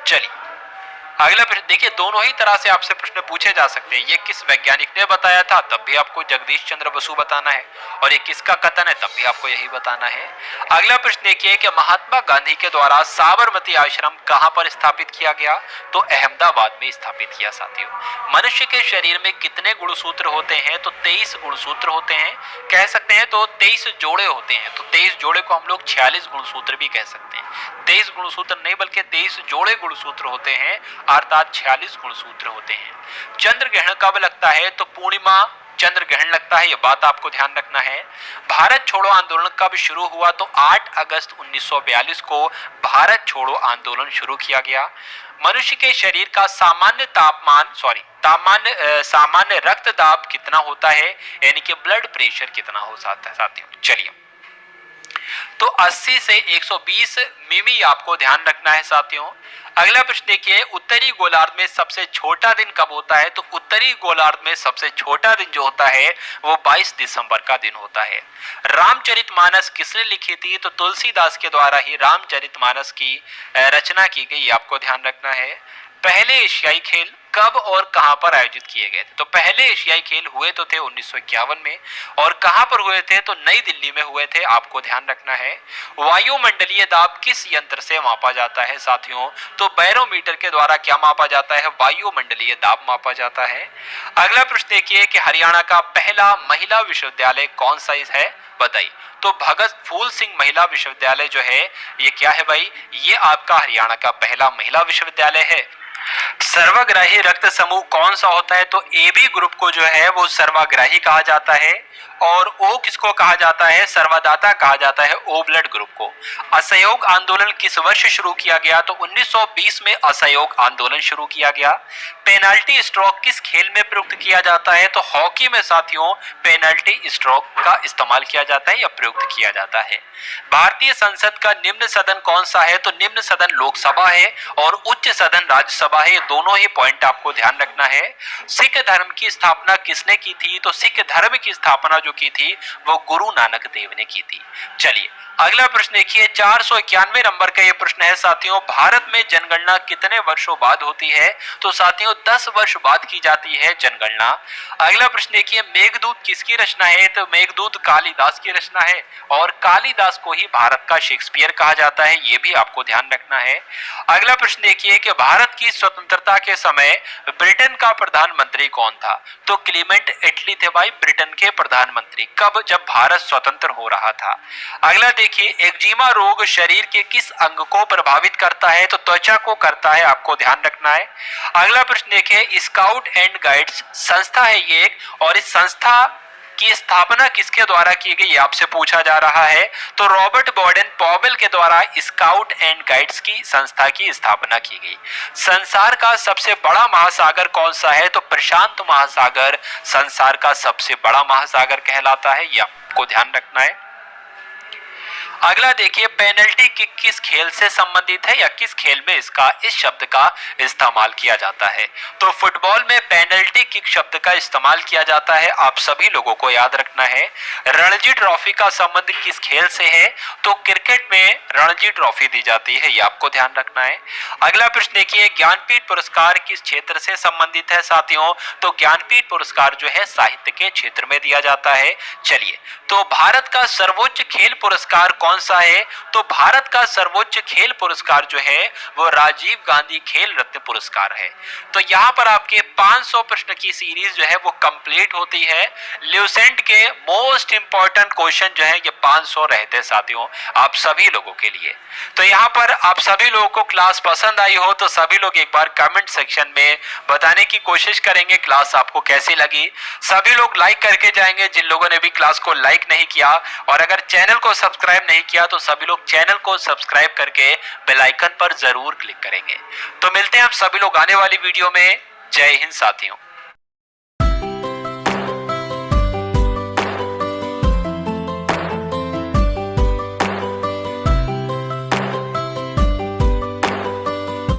चलिए अगला प्रश्न देखिए, दोनों ही तरह से आपसे प्रश्न पूछे जा सकते हैं। ये किस वैज्ञानिक ने बताया था, तब भी आपको जगदीश चंद्र बसु बताना है, और ये किसका कथन है, तब भी आपको यही बताना है। अगला प्रश्न देखिए कि महात्मा गांधी के द्वारा साबरमती आश्रम कहां पर स्थापित किया गया? तो अहमदाबाद में स्थापित किया साथियों। मनुष्य के शरीर में कितने गुणसूत्र होते हैं? तो 23 गुणसूत्र होते हैं, कह सकते हैं तो 23 जोड़े होते हैं, तो 23 जोड़े को हम लोग 46 गुणसूत्र भी कह सकते हैं। 23 गुणसूत्र नहीं बल्कि 23 जोड़े गुणसूत्र होते हैं, अर्थात 46 गुणसूत्र होते हैं। चंद्र ग्रहण कब लगता है? तो पूर्णिमा चंद्र ग्रहण लगता है, यह बात आपको ध्यान रखना है। भारत छोड़ो आंदोलन कब शुरू हुआ? तो 8 अगस्त 1942 को भारत छोड़ो आंदोलन शुरू किया गया। मनुष्य के शरीर का सामान्य रक्तदाब कितना होता है, यानी कि ब्लड प्रेशर कितना हो जाता है साथियों? चलिए, तो 80 से 120 मिमी आपको ध्यान रखना है साथियों। अगला प्रश्न देखिए, उत्तरी गोलार्ध में सबसे छोटा दिन कब होता है? तो उत्तरी गोलार्ध में सबसे छोटा दिन जो होता है वो 22 दिसंबर का दिन होता है। रामचरितमानस किसने लिखी थी? तो तुलसीदास के द्वारा ही रामचरितमानस की रचना की गई, आपको ध्यान रखना है। पहले एशियाई खेल कब और कहां पर आयोजित किए गए थे? तो पहले एशियाई खेल हुए तो थे 1951 में, और कहां पर हुए थे? तो नई दिल्ली में हुए थे, आपको ध्यान रखना है। वायुमंडलीय दाब किस यंत्र से मापा जाता है साथियों? तो बैरोमीटर के द्वारा क्या मापा जाता है? वायुमंडलीय दाब मापा जाता है। अगला प्रश्न देखिए कि हरियाणा का पहला महिला विश्वविद्यालय कौन सा है, बताइए। तो भगत फूल सिंह महिला विश्वविद्यालय जो है ये क्या है भाई? ये आपका हरियाणा का पहला महिला विश्वविद्यालय है। सर्वग्राही रक्त समूह कौन सा होता है? तो AB ग्रुप को जो है वो सर्वग्राही कहा जाता है, और O किसको कहा जाता है? सर्वदाता कहा जाता है, O ब्लड ग्रुप को। असहयोग आंदोलन किस वर्ष शुरू किया गया? तो 1920 में असहयोग आंदोलन शुरू किया गया। पेनाल्टी स्ट्रोक किस खेल में प्रयुक्त किया जाता है? तो हॉकी में साथियों पेनाल्टी स्ट्रोक का इस्तेमाल किया जाता है या प्रयुक्त किया जाता है। भारतीय संसद का निम्न सदन कौन सा है? तो निम्न सदन लोकसभा है और उच्च सदन राज्यसभा है, दोनों ही पॉइंट आपको ध्यान रखना है। सिख धर्म की स्थापना किसने की थी? तो सिख धर्म की स्थापना जो की थी वो गुरु नानक देव ने की थी। चलिए अगला प्रश्न देखिए, 491 नंबर का ये प्रश्न है साथियों, भारत में जनगणना कितने वर्षों बाद होती है? तो साथियों 10 वर्ष बाद की जाती है जनगणना। अगला प्रश्न देखिए, मेघदूत किसकी रचना है? तो मेघदूत कालिदास की रचना है, और कालिदास को ही भारत का शेक्सपियर कहा जाता है, ये भी आपको ध्यान रखना है। अगला प्रश्न देखिए कि भारत की स्वतंत्रता के समय ब्रिटेन का प्रधानमंत्री कौन था? तो क्लीमेंट एटली थे भाई ब्रिटेन के प्रधानमंत्री। कब? जब भारत स्वतंत्र हो रहा था। अगला देखिए, एक्जिमा रोग शरीर के किस अंग को प्रभावित करता है? तो त्वचा को करता है, आपको ध्यान रखना है। अगला प्रश्न देखिए, स्काउट एंड गाइड्स संस्था है ये, और इस संस्था की स्थापना किसके द्वारा की गई आपसे पूछा जा रहा है? तो रॉबर्ट बॉर्डन पॉवेल के द्वारा स्काउट एंड गाइड्स की संस्था की स्थापना की गई। संसार का सबसे बड़ा महासागर कौन सा है? तो प्रशांत महासागर संसार का सबसे बड़ा महासागर कहलाता है, यह आपको ध्यान रखना है। अगला देखिए, पेनल्टी किक किस खेल से संबंधित है या किस खेल में इस शब्द का इस्तेमाल किया जाता है। तो फुटबॉल में पेनल्टी किक शब्द का इस्तेमाल किया जाता है, आप सभी लोगों को याद रखना है। रणजी ट्रॉफी का संबंध किस खेल से है, तो क्रिकेट में रणजी ट्रॉफी दी जाती है, ये आपको ध्यान रखना है। अगला प्रश्न देखिए, ज्ञानपीठ पुरस्कार किस क्षेत्र से संबंधित है साथियों, तो ज्ञानपीठ पुरस्कार जो है साहित्य के क्षेत्र में दिया जाता है। चलिए, तो भारत का सर्वोच्च खेल पुरस्कार कौन सा है, तो भारत का सर्वोच्च खेल पुरस्कार जो है वो राजीव गांधी खेल रत्न पुरस्कार है। तो यहाँ पर आपके 500 प्रश्न की सीरीज जो है वो कंप्लीट होती है। ल्यूसेंट के मोस्ट इंपॉर्टेंट क्वेश्चन जो है ये 500 रहते साथियों आप सभी लोगों के लिए। तो यहाँ पर आप सभी लोगों को क्लास पसंद आई हो तो सभी लोग एक बार कमेंट सेक्शन में बताने की कोशिश करेंगे क्लास आपको कैसी लगी। सभी लोग लाइक करके जाएंगे जिन लोगों ने भी क्लास को लाइक नहीं किया, और अगर चैनल को सब्सक्राइब नहीं किया तो सभी लोग चैनल को सब्सक्राइब करके बेल आइकन पर जरूर क्लिक करेंगे। तो मिलते हैं हम सभी लोग आने वाली वीडियो में। जय हिंद साथियों।